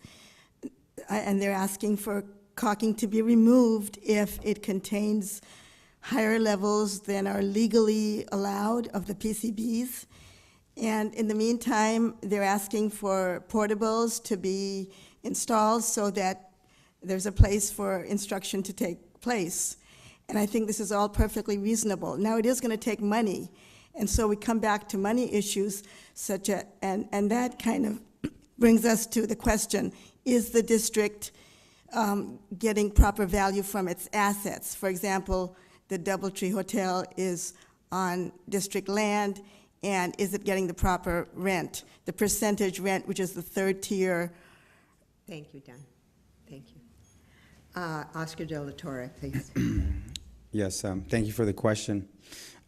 and they're asking for caulking to be removed if it contains higher levels than are legally allowed of the PCBs. And in the meantime, they're asking for portables to be installed so that there's a place for instruction to take place. And I think this is all perfectly reasonable. Now, it is going to take money, and so we come back to money issues, and that kind of brings us to the question, is the district getting proper value from its assets? For example, the Doubletree Hotel is on district land, and is it getting the proper rent? The percentage rent, which is the third tier. Thank you, Dun. Thank you. Oscar De La Torre, please. Yes, thank you for the question.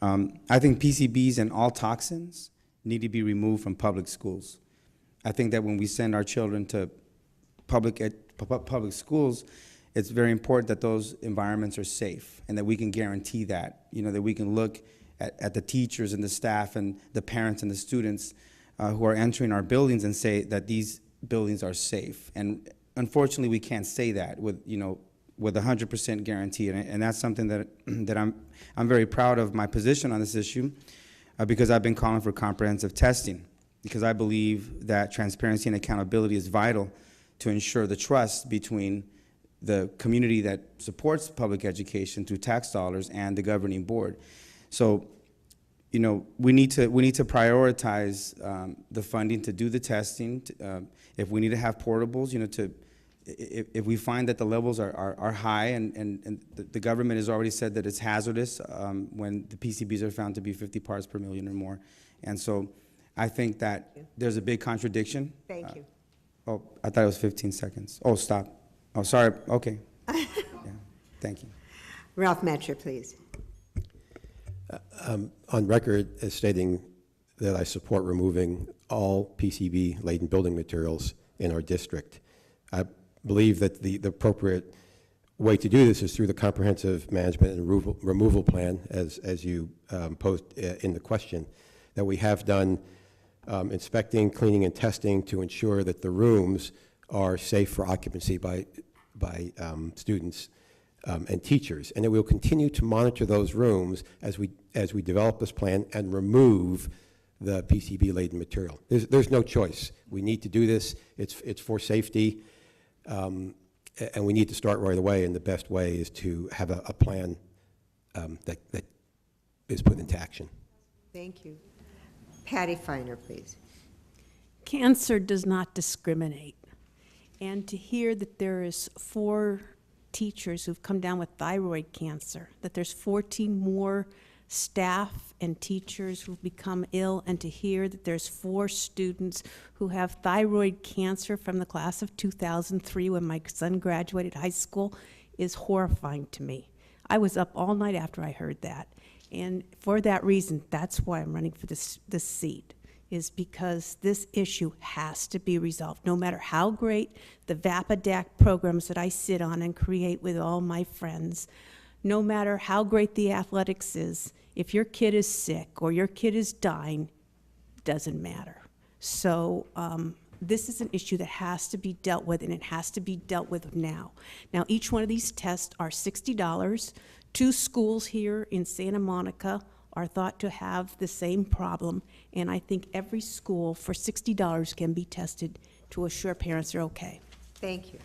I think PCBs and all toxins need to be removed from public schools. I think that when we send our children to public schools, it's very important that those environments are safe and that we can guarantee that, that we can look at the teachers and the staff and the parents and the students who are entering our buildings and say that these buildings are safe. And unfortunately, we can't say that with 100% guarantee, and that's something that I'm very proud of my position on this issue, because I've been calling for comprehensive testing, because I believe that transparency and accountability is vital to ensure the trust between the community that supports public education through tax dollars and the governing board. So, we need to prioritize the funding to do the testing. If we need to have portables, if we find that the levels are high, and the government has already said that it's hazardous when the PCBs are found to be 50 parts per million or more. And so I think that there's a big contradiction. Thank you. Oh, I thought it was 15 seconds. Oh, stop. Oh, sorry. Okay. Yeah. Thank you. Ralph Metcher, please. On record as stating that I support removing all PCB-laden building materials in our district. I believe that the appropriate way to do this is through the comprehensive management and removal plan, as you posed in the question, that we have done inspecting, cleaning, and testing to ensure that the rooms are safe for occupancy by students and teachers, and that we'll continue to monitor those rooms as we develop this plan and remove the PCB-laden material. There's no choice. We need to do this. It's for safety, and we need to start right away. And the best way is to have a plan that is put into action. Thank you. Patty Finer, please. Cancer does not discriminate. And to hear that there is 4 teachers who've come down with thyroid cancer, that there's 14 more staff and teachers who've become ill, and to hear that there's 4 students who have thyroid cancer from the class of 2003 when my son graduated high school is horrifying to me. I was up all night after I heard that. And for that reason, that's why I'm running for this seat, is because this issue has to be resolved. No matter how great the VAPADAC programs that I sit on and create with all my friends, no matter how great the athletics is, If your kid is sick or your kid is dying, doesn't matter. So this is an issue that has to be dealt with, and it has to be dealt with now. Now, each one of these tests are $60. 2 schools here in Santa Monica are thought to have the same problem, and I think every school for $60 can be tested to assure parents are okay. Thank you.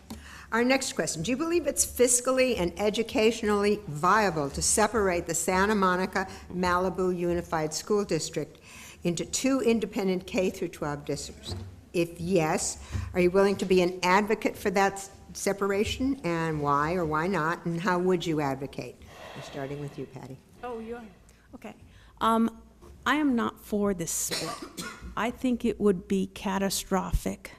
Our next question, do you believe it's fiscally and educationally viable to separate the Santa Monica Malibu Unified School District into 2 independent K through 12 districts? If yes, are you willing to be an advocate for that separation, and why or why not, and how would you advocate? We're starting with you, Patty. Oh, you are? Okay. I am not for this split. I think it would be catastrophic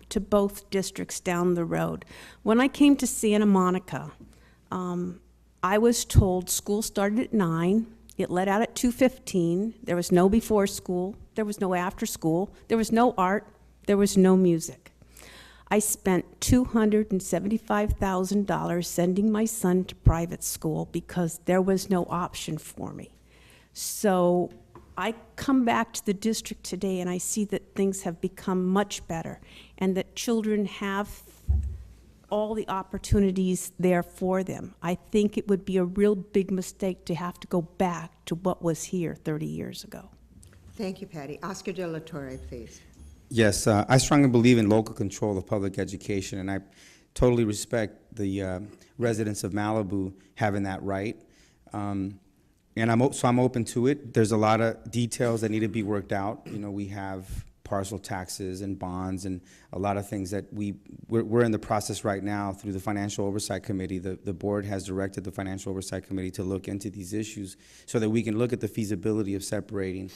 to both districts down the road. When I came to Santa Monica, I was told school started at 9, it let out at 2:15, there was no before school, there was no after school, there was no art, there was no music. I spent $275,000 sending my son to private school because there was no option for me. So I come back to the district today and I see that things have become much better and that children have all the opportunities there for them. I think it would be a real big mistake to have to go back to what was here 30 years ago. Thank you, Patty. Oscar De La Torre, please. Yes, I strongly believe in local control of public education, and I totally respect the residents of Malibu having that right. And I'm open to it. There's a lot of details that need to be worked out. You know, we have parcel taxes and bonds and a lot of things that we're in the process right now through the Financial Oversight Committee. The board has directed the Financial Oversight Committee to look into these issues so that we can look at the feasibility of separating,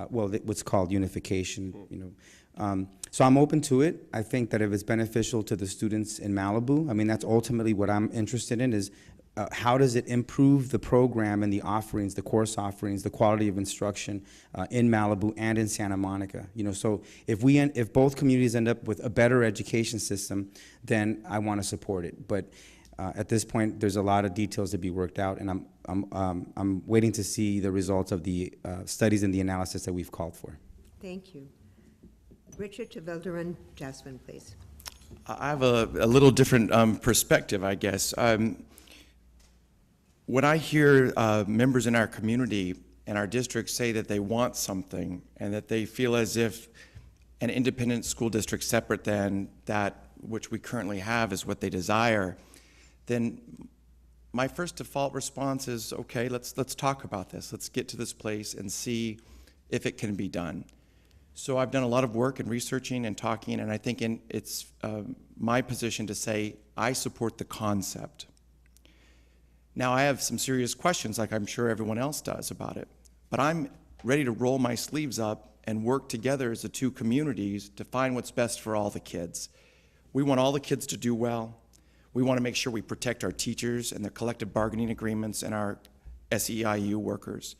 what's called unification, you know. So I'm open to it. I think that if it's beneficial to the students in Malibu, I mean, that's ultimately what I'm interested in is how does it improve the program and the offerings, the course offerings, the quality of instruction in Malibu and in Santa Monica. You know, so if both communities end up with a better education system, then I want to support it. But at this point, there's a lot of details to be worked out, and I'm waiting to see the results of the studies and the analysis that we've called for. Thank you. Richard Tavildaran Jasmine, please. I have a little different perspective, I guess. When I hear members in our community and our district say that they want something and that they feel as if an independent school district separate than that which we currently have is what they desire, then my first default response is, okay, let's talk about this. Let's get to this place and see if it can be done. So I've done a lot of work and researching and talking, and I think it's my position to say I support the concept. Now, I have some serious questions, like I'm sure everyone else does about it, but I'm ready to roll my sleeves up and work together as the 2 communities to find what's best for all the kids. We want all the kids to do well. We want to make sure we protect our teachers and their collective bargaining agreements and our SEIU workers.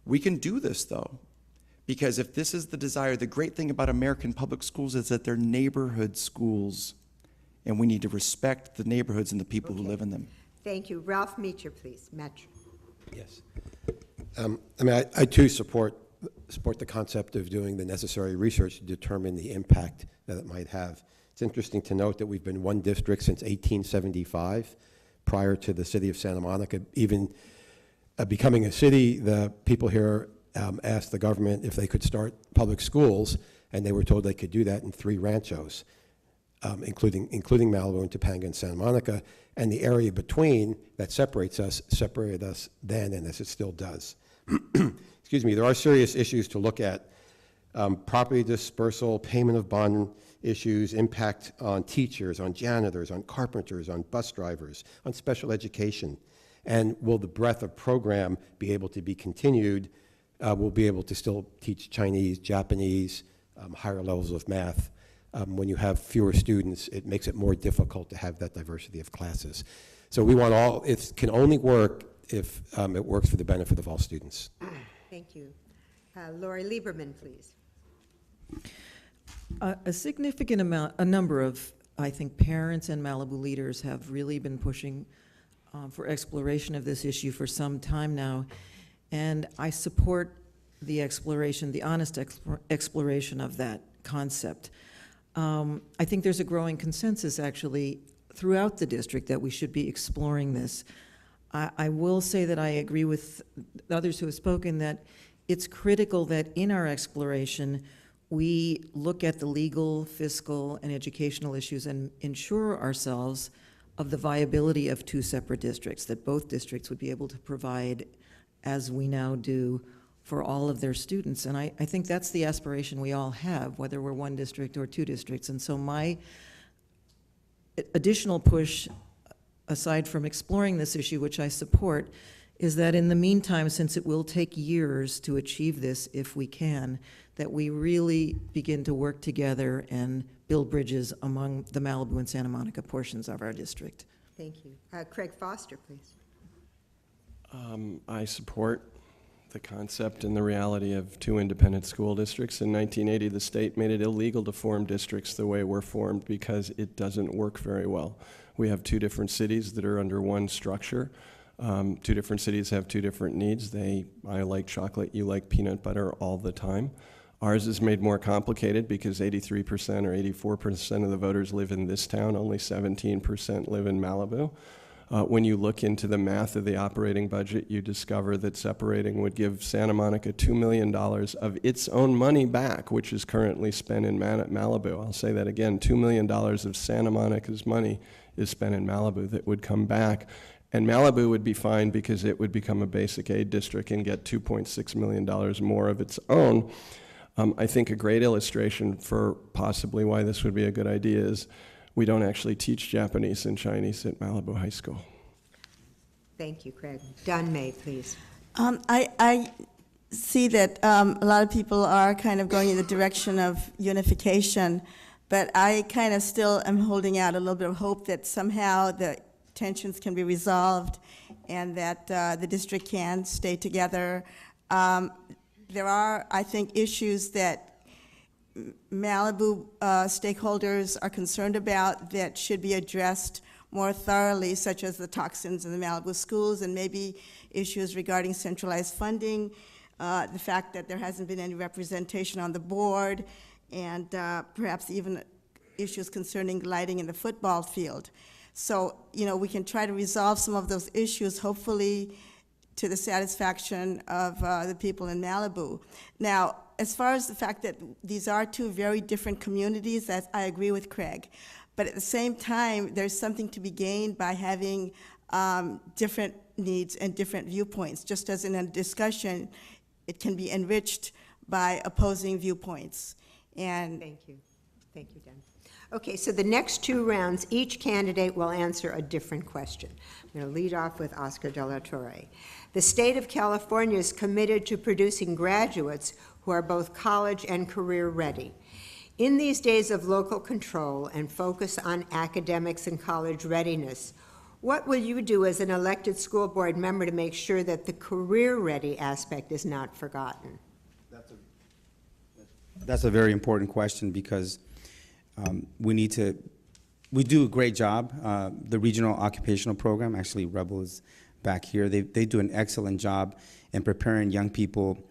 We can do this, though, because if this is the desire, the great thing about American public schools is that they're neighborhood schools, and we need to respect the neighborhoods and the people who live in them. Thank you. Ralph Meacher, please. Metcher. Yes. I too support the concept of doing the necessary research to determine the impact that it might have. It's interesting to note that we've been one district since 1875. Prior to the city of Santa Monica even becoming a city, the people here asked the government if they could start public schools, and they were told they could do that in 3 ranchos, including Malibu and Topanga and Santa Monica, and the area between that separated us then, and as it still does. Excuse me, there are serious issues to look at. Property dispersal, payment of bond issues, impact on teachers, on janitors, on carpenters, on bus drivers, on special education. And will the breadth of program be able to be continued? We'll be able to still teach Chinese, Japanese, higher levels of math. When you have fewer students, it makes it more difficult to have that diversity of classes. So we want it can only work if it works for the benefit of all students. Thank you. Lori Lieberman, please. A number of, I think, parents and Malibu leaders have really been pushing for exploration of this issue for some time now. And I support the exploration, the honest exploration of that concept. I think there's a growing consensus, actually, throughout the district that we should be exploring this. I will say that I agree with others who have spoken that it's critical that in our exploration, we look at the legal, fiscal, and educational issues and ensure ourselves of the viability of two separate districts, that both districts would be able to provide, as we now do, for all of their students. And I think that's the aspiration we all have, whether we're one district or two districts. And so my additional push, aside from exploring this issue, which I support, is that in the meantime, since it will take years to achieve this if we can, that we really begin to work together and build bridges among the Malibu and Santa Monica portions of our district. Thank you. Craig Foster, please. I support the concept and the reality of two independent school districts. In 1980, the state made it illegal to form districts the way we're formed because it doesn't work very well. We have two different cities that are under one structure. Two different cities have two different needs. I like chocolate, you like peanut butter all the time. Ours is made more complicated because 83% or 84% of the voters live in this town, only 17% live in Malibu. When you look into the math of the operating budget, you discover that separating would give Santa Monica $2 million of its own money back, which is currently spent in Malibu. I'll say that again, $2 million of Santa Monica's money is spent in Malibu that would come back. And Malibu would be fine because it would become a basic aid district and get $2.6 million more of its own. I think a great illustration for possibly why this would be a good idea is we don't actually teach Japanese and Chinese at Malibu High School. Thank you, Craig. Dun May, please. I see that a lot of people are kind of going in the direction of unification, but I kind of still am holding out a little bit of hope that somehow the tensions can be resolved and that the district can stay together. There are, I think, issues that Malibu stakeholders are concerned about that should be addressed more thoroughly, such as the toxins in the Malibu schools and maybe issues regarding centralized funding, the fact that there hasn't been any representation on the board, and perhaps even issues concerning lighting in the football field. So, we can try to resolve some of those issues, hopefully to the satisfaction of the people in Malibu. Now, as far as the fact that these are two very different communities, I agree with Craig. But at the same time, there's something to be gained by having different needs and different viewpoints. Just as in a discussion, it can be enriched by opposing viewpoints. And Thank you. Thank you, Dan. Okay, so the next two rounds, each candidate will answer a different question. I'm going to lead off with Oscar De La Torre. The state of California is committed to producing graduates who are both college and career ready. In these days of local control and focus on academics and college readiness, what will you do as an elected school board member to make sure that the career ready aspect is not forgotten? That's a very important question because we do a great job. The regional occupational program, actually Rebel is back here, they do an excellent job in preparing young people,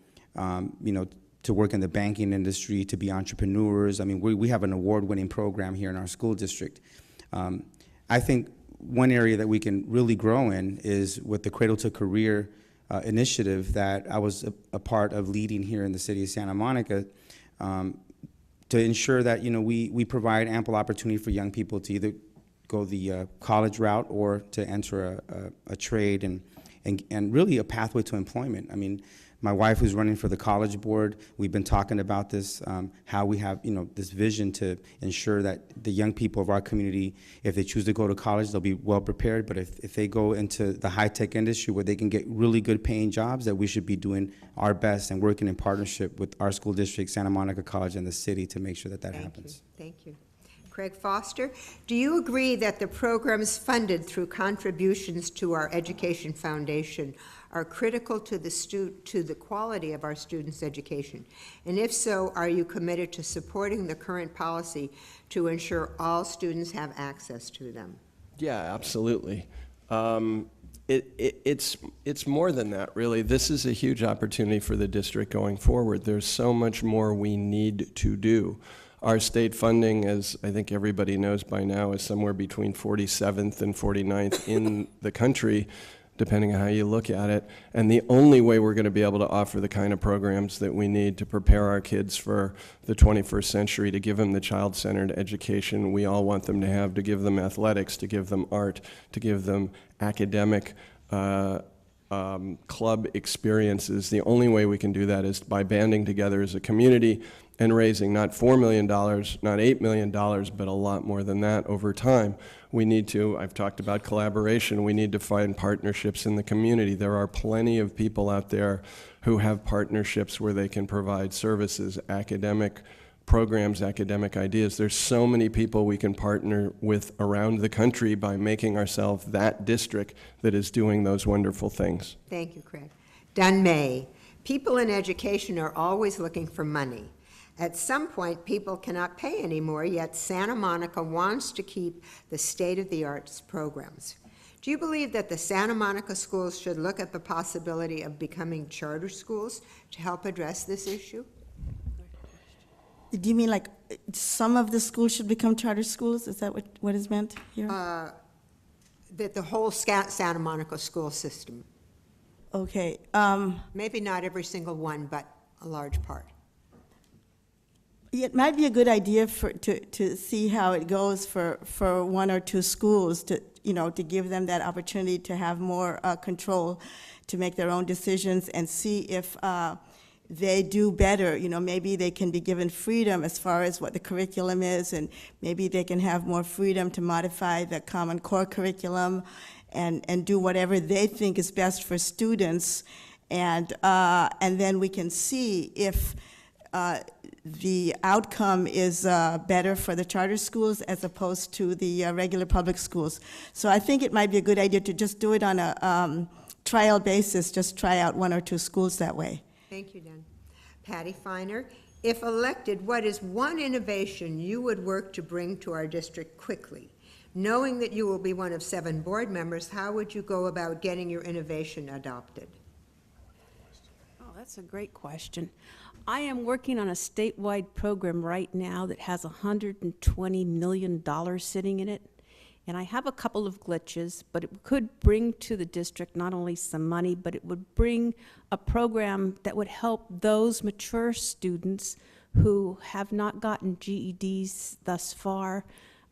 to work in the banking industry, to be entrepreneurs. I mean, we have an award-winning program here in our school district. I think one area that we can really grow in is with the Cradle to Career initiative that I was a part of leading here in the city of Santa Monica, to ensure that we provide ample opportunity for young people to either go the college route or to enter a trade and really a pathway to employment. I mean, my wife who's running for the college board, we've been talking about this, how we have this vision to ensure that the young people of our community, if they choose to go to college, they'll be well prepared, but if they go into the high-tech industry where they can get really good paying jobs, that we should be doing our best and working in partnership with our school district, Santa Monica College, and the city to make sure that happens. Thank you. Craig Foster, do you agree that the programs funded through contributions to our Education Foundation are critical to the quality of our students' education? And if so, are you committed to supporting the current policy to ensure all students have access to them? Yeah, absolutely. It's more than that, really. This is a huge opportunity for the district going forward. There's so much more we need to do. Our state funding, as I think everybody knows by now, is somewhere between 47th and 49th in the country, depending on how you look at it. And the only way we're going to be able to offer the kind of programs that we need to prepare our kids for the 21st century, to give them the child-centered education we all want them to have, to give them athletics, to give them art, to give them academic club experiences. The only way we can do that is by banding together as a community and raising not $4 million, not $8 million, but a lot more than that over time. We need to, I've talked about collaboration, we need to find partnerships in the community. There are plenty of people out there who have partnerships where they can provide services, academic programs, academic ideas. There's so many people we can partner with around the country by making ourselves that district that is doing those wonderful things. Thank you, Craig. Dunn May, people in education are always looking for money. At some point, people cannot pay anymore, yet Santa Monica wants to keep the state-of-the-art programs. Do you believe that the Santa Monica schools should look at the possibility of becoming charter schools to help address this issue? Do you mean like some of the schools should become charter schools? Is that what is meant here? That the whole Santa Monica school system, Okay. maybe not every single one, but a large part. It might be a good idea to see how it goes for one or two schools to give them that opportunity to have more control, to make their own decisions and see if they do better. Maybe they can be given freedom as far as what the curriculum is, and maybe they can have more freedom to modify the Common Core curriculum and do whatever they think is best for students. And then we can see if the outcome is better for the charter schools as opposed to the regular public schools. So I think it might be a good idea to just do it on a trial basis, just try out one or two schools that way. Thank you, Dan. Patty Feiner, if elected, what is one innovation you would work to bring to our district quickly? Knowing that you will be one of 7 board members, how would you go about getting your innovation adopted? Oh, that's a great question. I am working on a statewide program right now that has $120 million sitting in it. And I have a couple of glitches, but it could bring to the district not only some money, but it would bring a program that would help those mature students who have not gotten GEDs thus far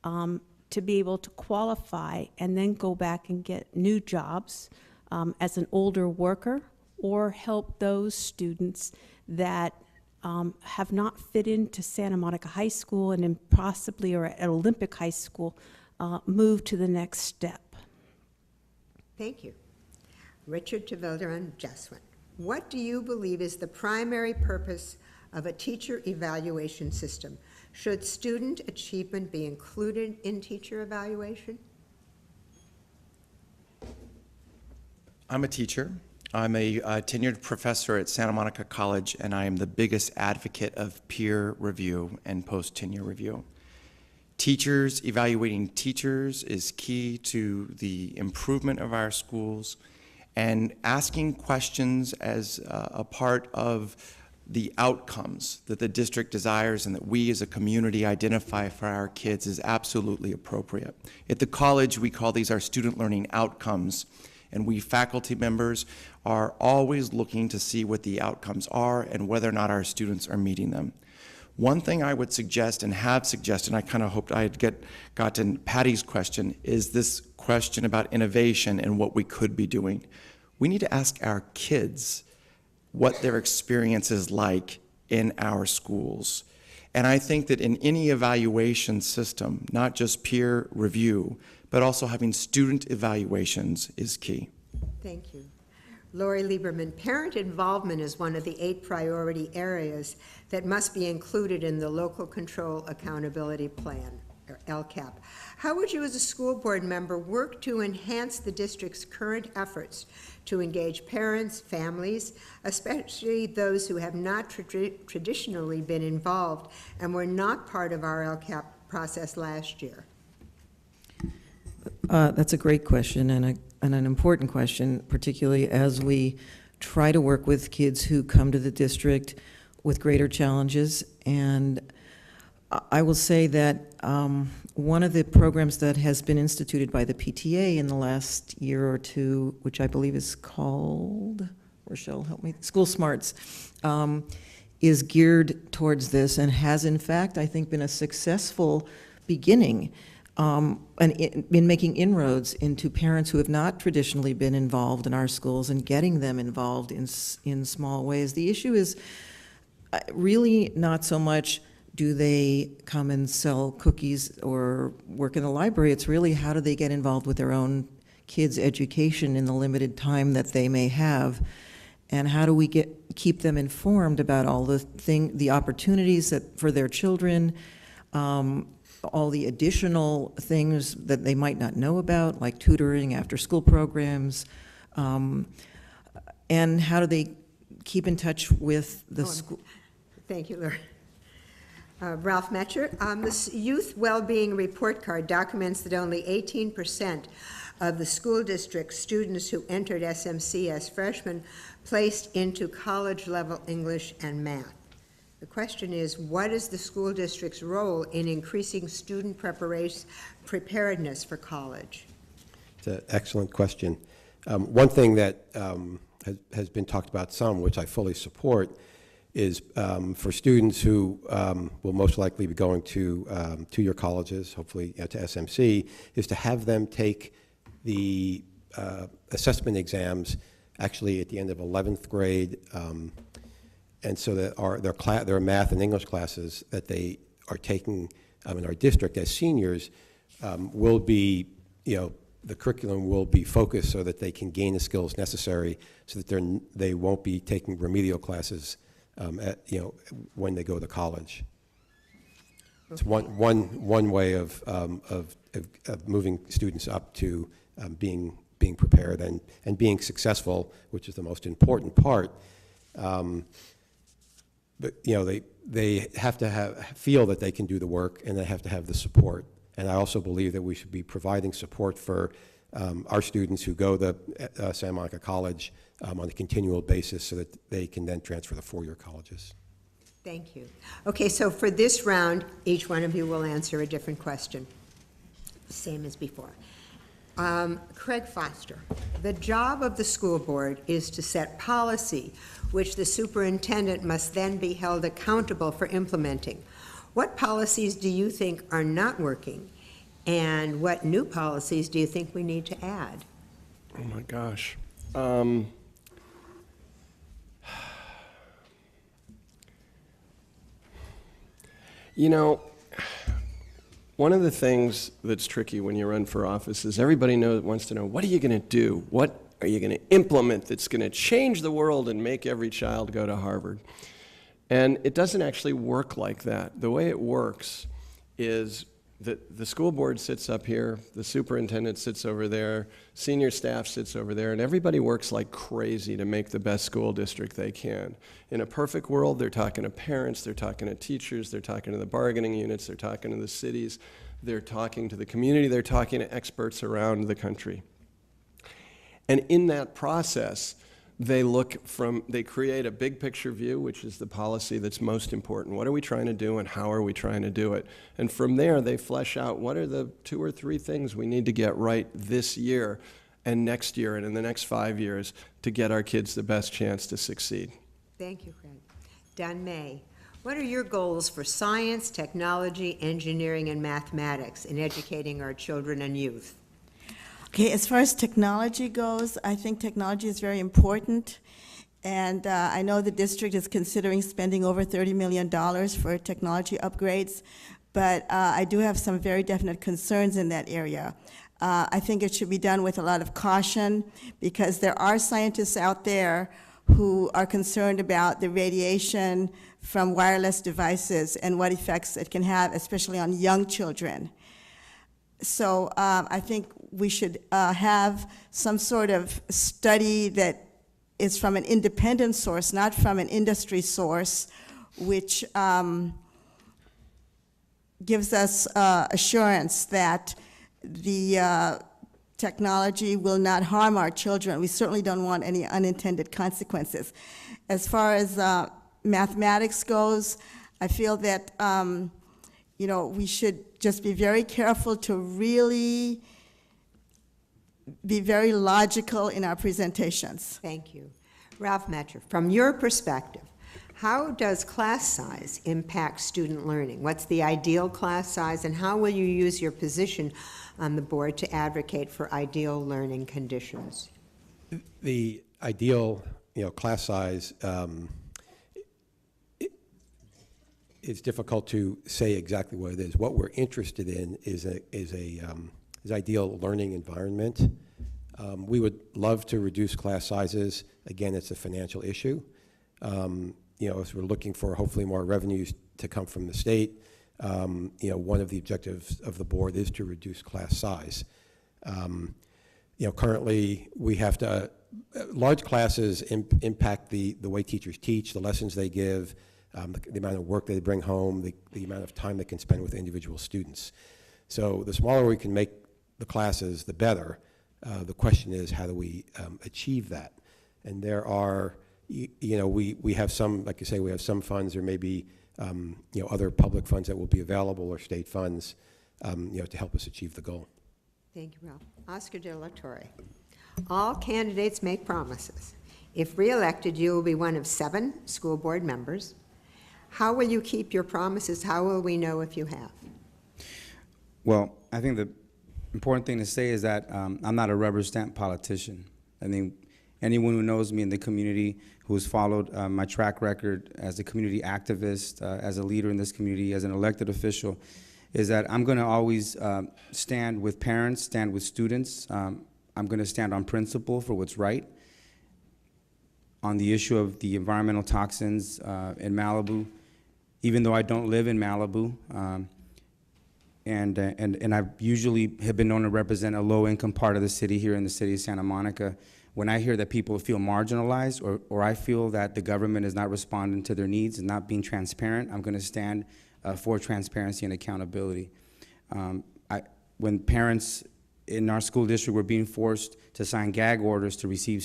to be able to qualify and then go back and get new jobs as an older worker, or help those students that have not fit into Santa Monica High School and then possibly or at Olympic High School move to the next step. Thank you. Richard Tavildaran Jeswin, what do you believe is the primary purpose of a teacher evaluation system? Should student achievement be included in teacher evaluation? I'm a teacher. I'm a tenured professor at Santa Monica College, and I am the biggest advocate of peer review and post-tenure review. Teachers evaluating teachers is key to the improvement of our schools, and asking questions as a part of the outcomes that the district desires and that we as a community identify for our kids is absolutely appropriate. At the college, we call these our student learning outcomes, and we faculty members are always looking to see what the outcomes are and whether or not our students are meeting them. One thing I would suggest and have suggested, and I kind of hoped I had gotten Patty's question, is this question about innovation and what we could be doing. We need to ask our kids what their experience is like in our schools. And I think that in any evaluation system, not just peer review, but also having student evaluations is key. Thank you. Lori Lieberman, parent involvement is one of the 8 priority areas that must be included in the Local Control Accountability Plan, or LCAP. How would you as a school board member work to enhance the district's current efforts to engage parents, families, especially those who have not traditionally been involved and were not part of our LCAP process last year? That's a great question, and and an important question, particularly as we try to work with kids who come to the district with greater challenges. And I will say that one of the programs that has been instituted by the PTA in the last year or two, which I believe is called, Rochelle, help me, School Smarts, is geared towards this and has, in fact, I think, been a successful beginning and in making inroads into parents who have not traditionally been involved in our schools and getting them involved in small ways. The issue is really not so much do they come and sell cookies or work in the library. It's really how do they get involved with their own kids' education in the limited time that they may have, and how do we keep them informed about all the opportunities that for their children, all the additional things that they might not know about, like tutoring, after-school programs, and how do they keep in touch with the school? Thank you, Laura. Ralph Metcher, the Youth Wellbeing Report Card documents that only 18% of the school district students who entered SMC as freshmen placed into college-level English and math. The question is, what is the school district's role in increasing student preparedness for college? It's an excellent question. One thing that has been talked about some, which I fully support, is for students who will most likely be going to two-year colleges, hopefully to SMC, is to have them take the assessment exams actually at the end of 11th grade, and so that their math and English classes that they are taking in our district as seniors will be, the curriculum will be focused so that they can gain the skills necessary so that they won't be taking remedial classes when they go to college. It's one way of moving students up to being prepared and being successful, which is the most important part. But they have to feel that they can do the work, and they have to have the support. And I also believe that we should be providing support for our students who go to Santa Monica College on a continual basis so that they can then transfer to four-year colleges. Thank you. Okay, so for this round, each one of you will answer a different question, same as before. Craig Foster, the job of the school board is to set policy, which the superintendent must then be held accountable for implementing. What policies do you think are not working, and what new policies do you think we need to add? Oh my gosh. One of the things that's tricky when you run for office is everybody wants to know, what are you going to do? What are you going to implement that's going to change the world and make every child go to Harvard? And it doesn't actually work like that. The way it works is that the school board sits up here, the superintendent sits over there, senior staff sits over there, and everybody works like crazy to make the best school district they can. In a perfect world, they're talking to parents, they're talking to teachers, they're talking to the bargaining units, they're talking to the cities, they're talking to the community, they're talking to experts around the country. And in that process, they create a big picture view, which is the policy that's most important. What are we trying to do and how are we trying to do it? And from there, they flesh out what are the 2 or 3 things we need to get right this year and next year and in the next 5 years to get our kids the best chance to succeed. Thank you, Craig. Don May, what are your goals for science, technology, engineering, and mathematics in educating our children and youth? Okay, as far as technology goes, I think technology is very important, and I know the district is considering spending over $30 million for technology upgrades, but I do have some very definite concerns in that area. I think it should be done with a lot of caution, because there are scientists out there who are concerned about the radiation from wireless devices and what effects it can have, especially on young children. So I think we should have some sort of study that is from an independent source, not from an industry source, which gives us assurance that the technology will not harm our children. We certainly don't want any unintended consequences. As far as mathematics goes, I feel that we should just be very careful to really be very logical in our presentations. Thank you. Ralph Metcher, from your perspective, how does class size impact student learning? What's the ideal class size, and how will you use your position on the board to advocate for ideal learning conditions? The ideal, class size, it's difficult to say exactly what it is. What we're interested in is ideal learning environment. We would love to reduce class sizes. Again, it's a financial issue. As we're looking for hopefully more revenues to come from the state, one of the objectives of the board is to reduce class size. Currently we have to, large classes impact the way teachers teach, the lessons they give, the amount of work they bring home, the amount of time they can spend with individual students. So the smaller we can make the classes, the better. The question is, how do we achieve that? And there are, we have some, like you say, we have some funds. There may be, other public funds that will be available, or state funds, to help us achieve the goal. Thank you, Ralph. Oscar De La Torre. All candidates make promises. If reelected, you will be one of 7 school board members. How will you keep your promises? How will we know if you have? Well, I think the important thing to say is that I'm not a rubber stamp politician. I think anyone who knows me in the community, who has followed my track record as a community activist, as a leader in this community, as an elected official, is that I'm going to always stand with parents, stand with students. I'm going to stand on principle for what's right. On the issue of the environmental toxins in Malibu, even though I don't live in Malibu, and I usually have been known to represent a low-income part of the city here in the city of Santa Monica. When I hear that people feel marginalized, or I feel that the government is not responding to their needs and not being transparent, I'm going to stand for transparency and accountability. When parents in our school district were being forced to sign gag orders to receive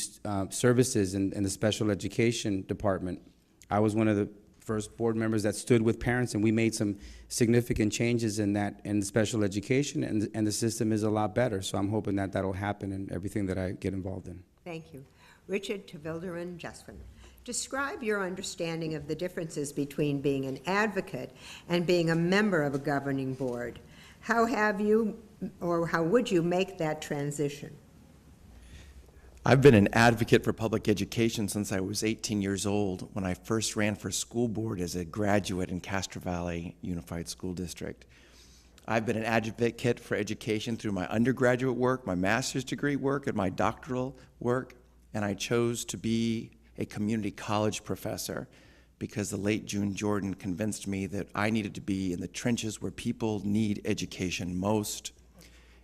services in the special education department, I was one of the first board members that stood with parents, and we made some significant changes in the special education, and the system is a lot better. So I'm hoping that that'll happen in everything that I get involved in. Thank you. Richard Tevilderin Jeswin. Describe your understanding of the differences between being an advocate and being a member of a governing board. How have you, or how would you make that transition? I've been an advocate for public education since I was 18 years old, when I first ran for school board as a graduate in Castro Valley Unified School District. I've been an advocate for education through my undergraduate work, my master's degree work, and my doctoral work, and I chose to be a community college professor because the late June Jordan convinced me that I needed to be in the trenches where people need education most.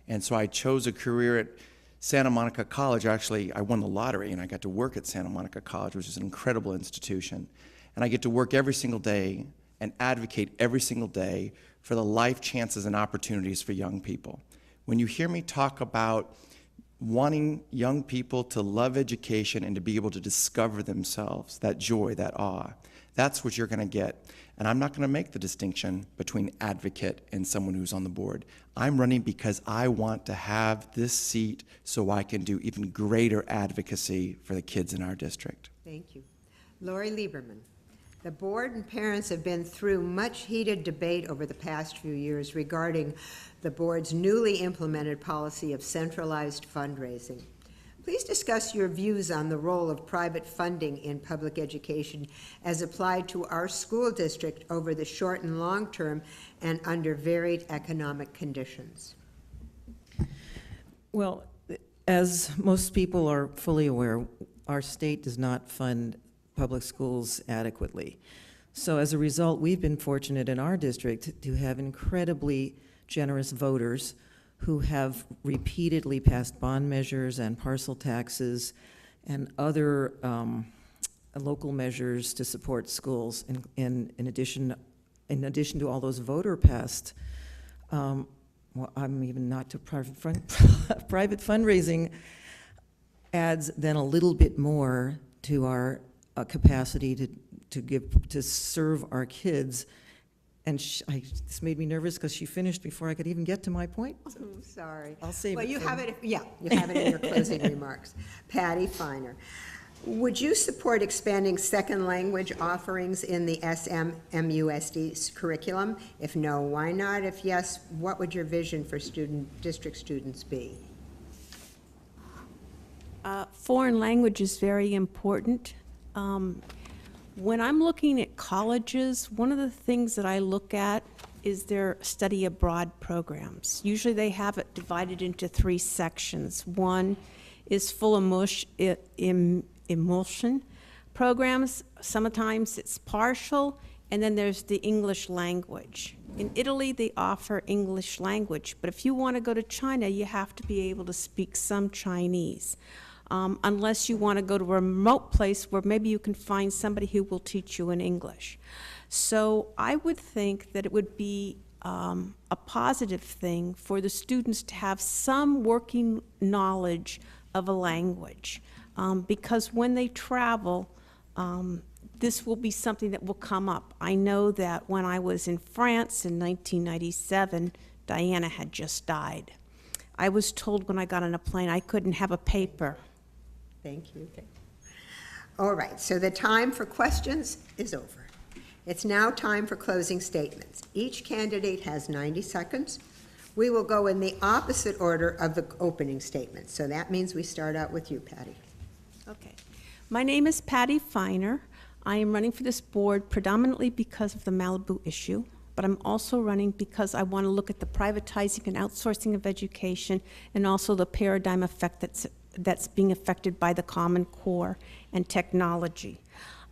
And so I chose a career at Santa Monica College. Actually, I won the lottery and I got to work at Santa Monica College, which is an incredible institution. And I get to work every single day and advocate every single day for the life chances and opportunities for young people. When you hear me talk about wanting young people to love education and to be able to discover themselves, that joy, that awe, that's what you're going to get. And I'm not going to make the distinction between advocate and someone who's on the board. I'm running because I want to have this seat so I can do even greater advocacy for the kids in our district. Thank you. Lori Lieberman. The board and parents have been through much heated debate over the past few years regarding the board's newly implemented policy of centralized fundraising. Please discuss your views on the role of private funding in public education as applied to our school district over the short and long term and under varied economic conditions. Well, as most people are fully aware, our state does not fund public schools adequately. So as a result, we've been fortunate in our district to have incredibly generous voters who have repeatedly passed bond measures and parcel taxes and other local measures to support schools. In addition to all those voter-passed well, I'm even not to private fundraising adds then a little bit more to our capacity to serve our kids. And this made me nervous because she finished before I could even get to my point. So I'm sorry. I'll save Well, it you for- have it, yeah, you have it in your closing remarks. Patty Finer. Would you support expanding second language offerings in the SMMUSD curriculum? If no, why not? If yes, what would your vision for district students be? Foreign language is very important. When I'm looking at colleges, one of the things that I look at is their study abroad programs. Usually they have it divided into 3 sections. One is full immersion programs. Sometimes it's partial, and then there's the English language. In Italy, they offer English language, but if you want to go to China, you have to be able to speak some Chinese. Unless you want to go to a remote place where maybe you can find somebody who will teach you in English. So I would think that it would be a positive thing for the students to have some working knowledge of a language, because when they travel, this will be something that will come up. I know that when I was in France in 1997, Diana had just died. I was told when I got on a plane I couldn't have a paper. Thank you. All right, so the time for questions is over. It's now time for closing statements. Each candidate has 90 seconds. We will go in the opposite order of the opening statements. So that means we start out with you, Patty. Okay. My name is Patty Finer. I am running for this board predominantly because of the Malibu issue, but I'm also running because I want to look at the privatizing and outsourcing of education and also the paradigm effect that's being affected by the Common Core and technology.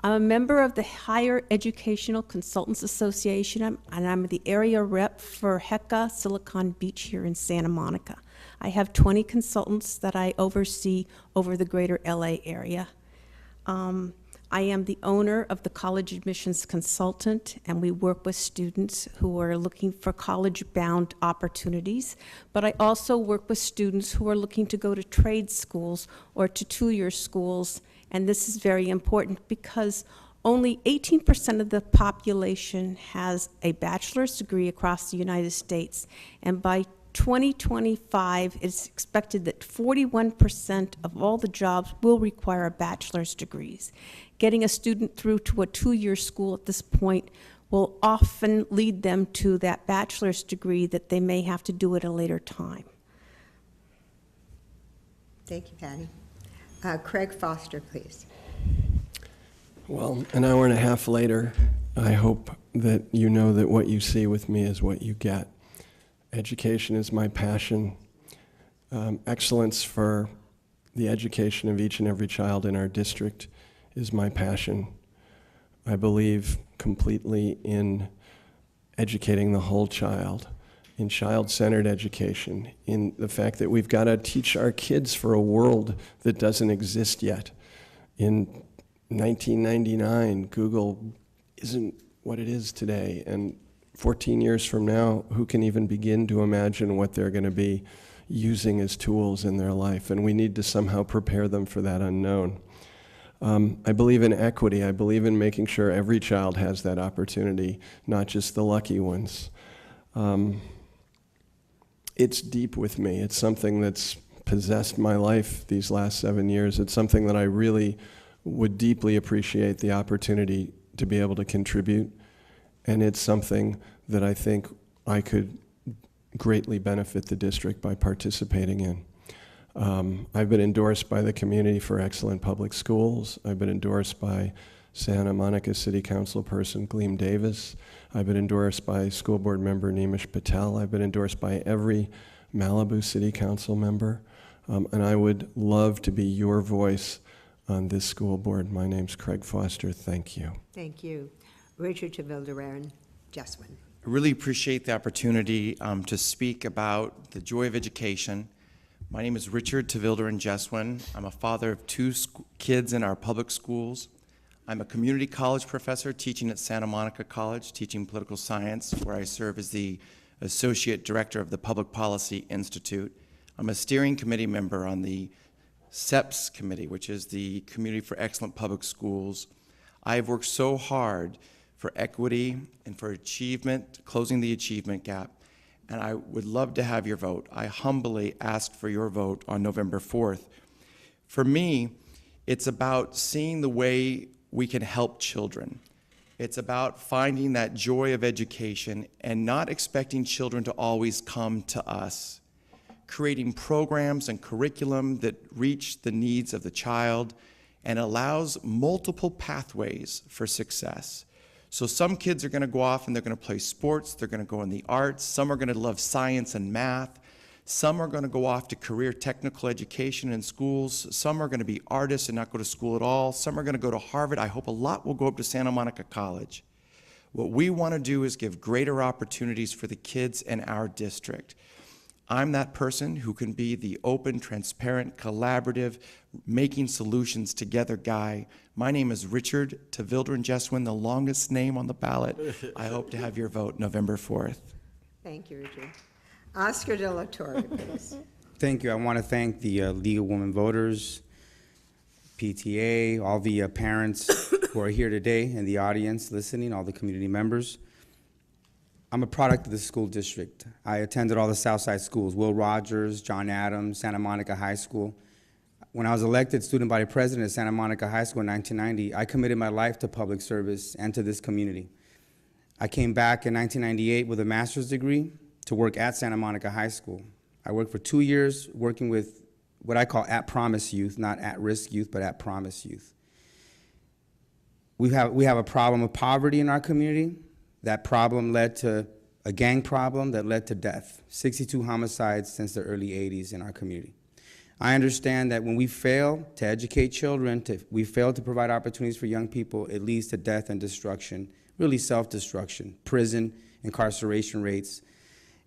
I'm a member of the Higher Educational Consultants Association, and I'm the area rep for HECA Silicon Beach here in Santa Monica. I have 20 consultants that I oversee over the greater LA area. I am the owner of the College Admissions Consultant, and we work with students who are looking for college-bound opportunities, but I also work with students who are looking to go to trade schools or to 2-year schools, and this is very important because only 18% of the population has a bachelor's degree across the United States, and by 2025, it's expected that 41% of all the jobs will require bachelor's degrees. Getting a student through to a 2-year school at this point will often lead them to that bachelor's degree that they may have to do at a later time. Thank you, Patty. Craig Foster, please. Well, an hour and a half later, I hope that you know that what you see with me is what you get. Education is my passion. Excellence for the education of each and every child in our district is my passion. I believe completely in educating the whole child, in child-centered education, in the fact that we've got to teach our kids for a world that doesn't exist yet. In 1999, Google isn't what it is today, and 14 years from now, who can even begin to imagine what they're going to be using as tools in their life? And we need to somehow prepare them for that unknown. I believe in equity. I believe in making sure every child has that opportunity, not just the lucky ones. It's deep with me. It's something that's possessed my life these last 7 years. It's something that I really would deeply appreciate the opportunity to be able to contribute. And it's something that I think I could greatly benefit the district by participating in. I've been endorsed by the Community for Excellent Public Schools. I've been endorsed by Santa Monica City Council person Gleam Davis. I've been endorsed by School Board member Nimish Patel. I've been endorsed by every Malibu City Council member. And I would love to be your voice on this school board. My name's Craig Foster. Thank you. Thank you. Richard Tavildaren, Jeswin. I really appreciate the opportunity to speak about the joy of education. My name is Richard Tavildaren Jeswin. I'm a father of 2 kids in our public schools. I'm a community college professor teaching at Santa Monica College, teaching political science, where I serve as the Associate Director of the Public Policy Institute. I'm a steering committee member on the CEPS committee, which is the Community for Excellent Public Schools. I've worked so hard for equity and for achievement, closing the achievement gap, and I would love to have your vote. I humbly ask for your vote on November 4th. For me, it's about seeing the way we can help children. It's about finding that joy of education and not expecting children to always come to us. Creating programs and curriculum that reach the needs of the child and allows multiple pathways for success. So some kids are going to go off and they're going to play sports, they're going to go in the arts, some are going to love science and math, some are going to go off to career technical education in schools, some are going to be artists and not go to school at all, some are going to go to Harvard. I hope a lot will go up to Santa Monica College. What we want to do is give greater opportunities for the kids in our district. I'm that person who can be the open, transparent, collaborative, making solutions together guy. My name is Richard Tavildren Jeswin, the longest name on the ballot. I hope to have your vote November 4th. Thank you, Richard. Oscar De La Torre, please. Thank you. I want to thank the League of Women Voters, PTA, all the parents who are here today in the audience listening, all the community members. I'm a product of the school district. I attended all the Southside schools, Will Rogers, John Adams, Santa Monica High School. When I was elected student body president at Santa Monica High School in 1990, I committed my life to public service and to this community. I came back in 1998 with a master's degree to work at Santa Monica High School. I worked for 2 years working with what I call at-promise youth, not at-risk youth, but at-promise youth. We have a problem of poverty in our community. That problem led to a gang problem that led to death. 62 homicides since the early 80s in our community. I understand that when we fail to educate children, we fail to provide opportunities for young people, it leads to death and destruction, really self-destruction, prison, incarceration rates.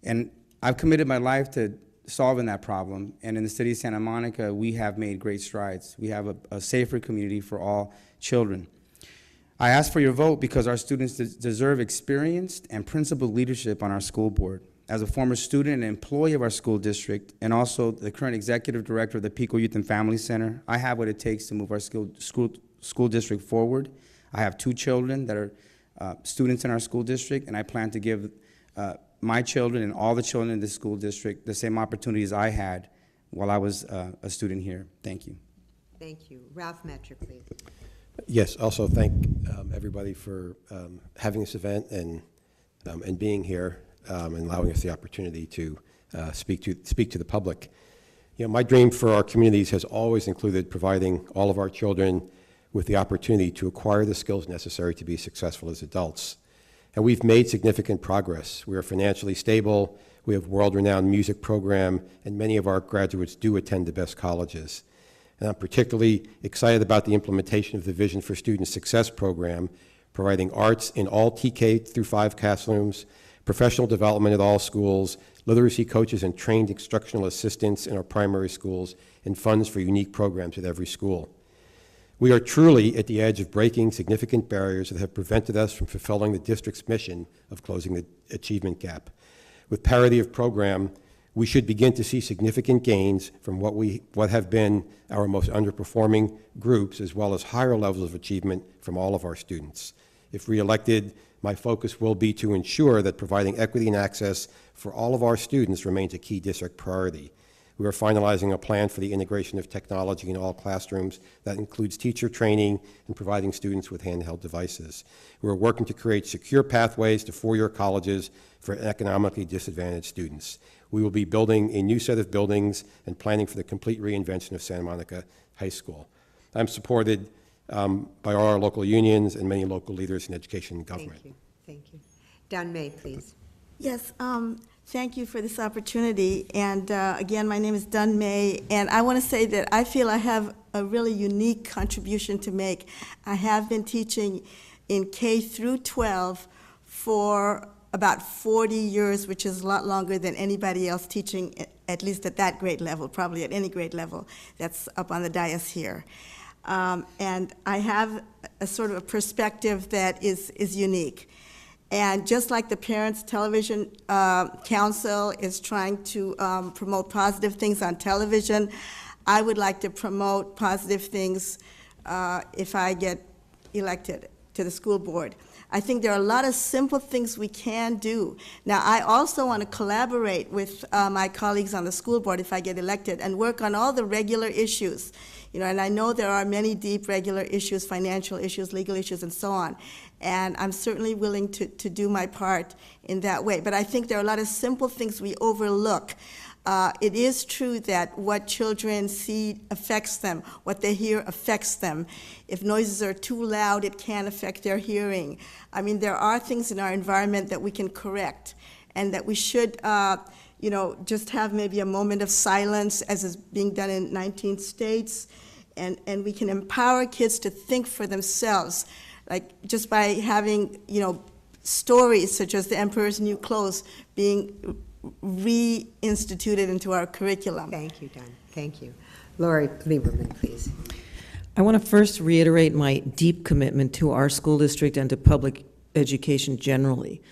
And I've committed my life to solving that problem. And in the city of Santa Monica, we have made great strides. We have a safer community for all children. I ask for your vote because our students deserve experienced and principled leadership on our school board. As a former student and employee of our school district, and also the current executive director of the Pico Youth and Family Center, I have what it takes to move our school district forward. I have 2 children that are students in our school district, and I plan to give my children and all the children in this school district the same opportunities I had while I was a student here. Thank you. Thank you. Ralph Metcher, please. Yes, also thank everybody for having this event and being here and allowing us the opportunity to speak to the public. You know, my dream for our communities has always included providing all of our children with the opportunity to acquire the skills necessary to be successful as adults. And we've made significant progress. We are financially stable, we have world-renowned music program, and many of our graduates do attend the best colleges. And I'm particularly excited about the implementation of the Vision for Student Success program, providing arts in all TK through 5 classrooms, professional development at all schools, literacy coaches and trained instructional assistants in our primary schools, and funds for unique programs at every school. We are truly at the edge of breaking significant barriers that have prevented us from fulfilling the district's mission of closing the achievement gap. With parity of program, we should begin to see significant gains from what have been our most underperforming groups, as well as higher levels of achievement from all of our students. If reelected, my focus will be to ensure that providing equity and access for all of our students remains a key district priority. We are finalizing a plan for the integration of technology in all classrooms that includes teacher training and providing students with handheld devices. We're working to create secure pathways to 4-year colleges for economically disadvantaged students. We will be building a new set of buildings and planning for the complete reinvention of Santa Monica High School. I'm supported by all our local unions and many local leaders in education and government. Thank you. Thank you. Dun May, please. Yes, thank you for this opportunity. And again, my name is Dun May, and I want to say that I feel I have a really unique contribution to make. I have been teaching in K through 12 for about 40 years, which is a lot longer than anybody else teaching, at least at that grade level, probably at any grade level that's up on the dais here. And I have a sort of a perspective that is unique. And just like the Parents Television Council is trying to promote positive things on television, I would like to promote positive things if I get elected to the school board. I think there are a lot of simple things we can do. Now, I also want to collaborate with my colleagues on the school board if I get elected and work on all the regular issues. You know, and I know there are many deep regular issues, financial issues, legal issues, and so on. And I'm certainly willing to do my part in that way. But I think there are a lot of simple things we overlook. It is true that what children see affects them, what they hear affects them. If noises are too loud, it can affect their hearing. I mean, there are things in our environment that we can correct, and that we should, you know, just have maybe a moment of silence, as is being done in 19 states, and we can empower kids to think for themselves, like just by having, you know, stories such as The Emperor's New Clothes being reinstituted into our curriculum. Thank you, Don. Thank you. Lori Lieberman, please. I want to first reiterate my deep commitment to our school district and to public education generally.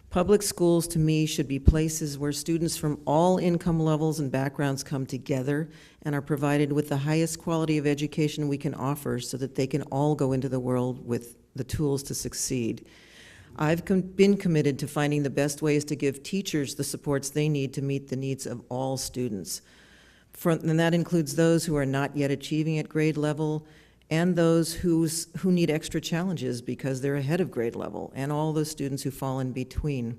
Public schools, to me, should be places where students from all income levels and backgrounds come together and are provided with the highest quality of education we can offer so that they can all go into the world with the tools to succeed. I've been committed to finding the best ways to give teachers the supports they need to meet the needs of all students. And that includes those who are not yet achieving at grade level, and those who need extra challenges because they're ahead of grade level, and all those students who fall in between.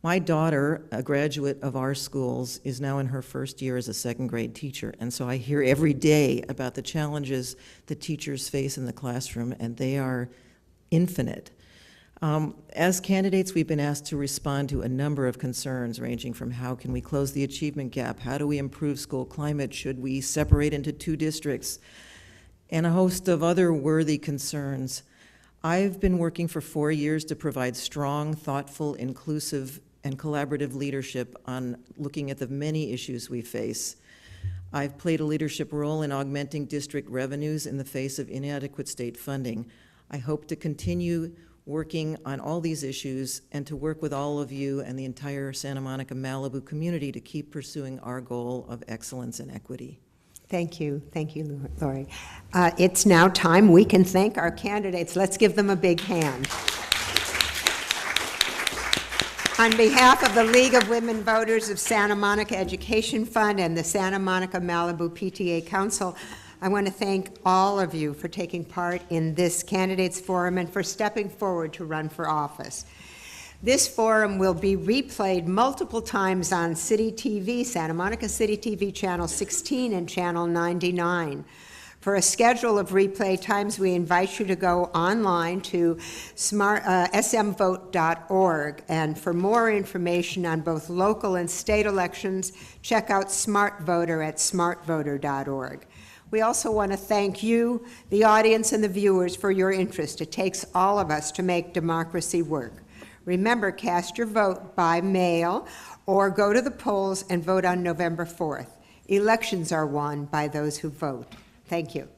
My daughter, a graduate of our schools, is now in her first year as a second grade teacher, and so I hear every day about the challenges that teachers face in the classroom, and they are infinite. As candidates, we've been asked to respond to a number of concerns, ranging from how can we close the achievement gap, how do we improve school climate, should we separate into 2 districts, and a host of other worthy concerns. I've been working for 4 years to provide strong, thoughtful, inclusive, and collaborative leadership on looking at the many issues we face. I've played a leadership role in augmenting district revenues in the face of inadequate state funding. I hope to continue working on all these issues and to work with all of you and the entire Santa Monica Malibu community to keep pursuing our goal of excellence and equity. Thank you, Lori. It's now time we can thank our candidates. Let's give them a big hand. On behalf of the League of Women Voters of Santa Monica Education Fund and the Santa Monica Malibu PTA Council, I want to thank all of you for taking part in this candidates forum and for stepping forward to run for office. This forum will be replayed multiple times on City TV, Santa Monica City TV Channel 16 and Channel 99. For a schedule of replay times, we invite you to go online to smvote.org. And for more information on both local and state elections, check out Smart Voter at smartvoter.org. We also want to thank you, the audience and the viewers, for your interest. It takes all of us to make democracy work. Remember, cast your vote by mail or go to the polls and vote on November 4th. Elections are won by those who vote. Thank you.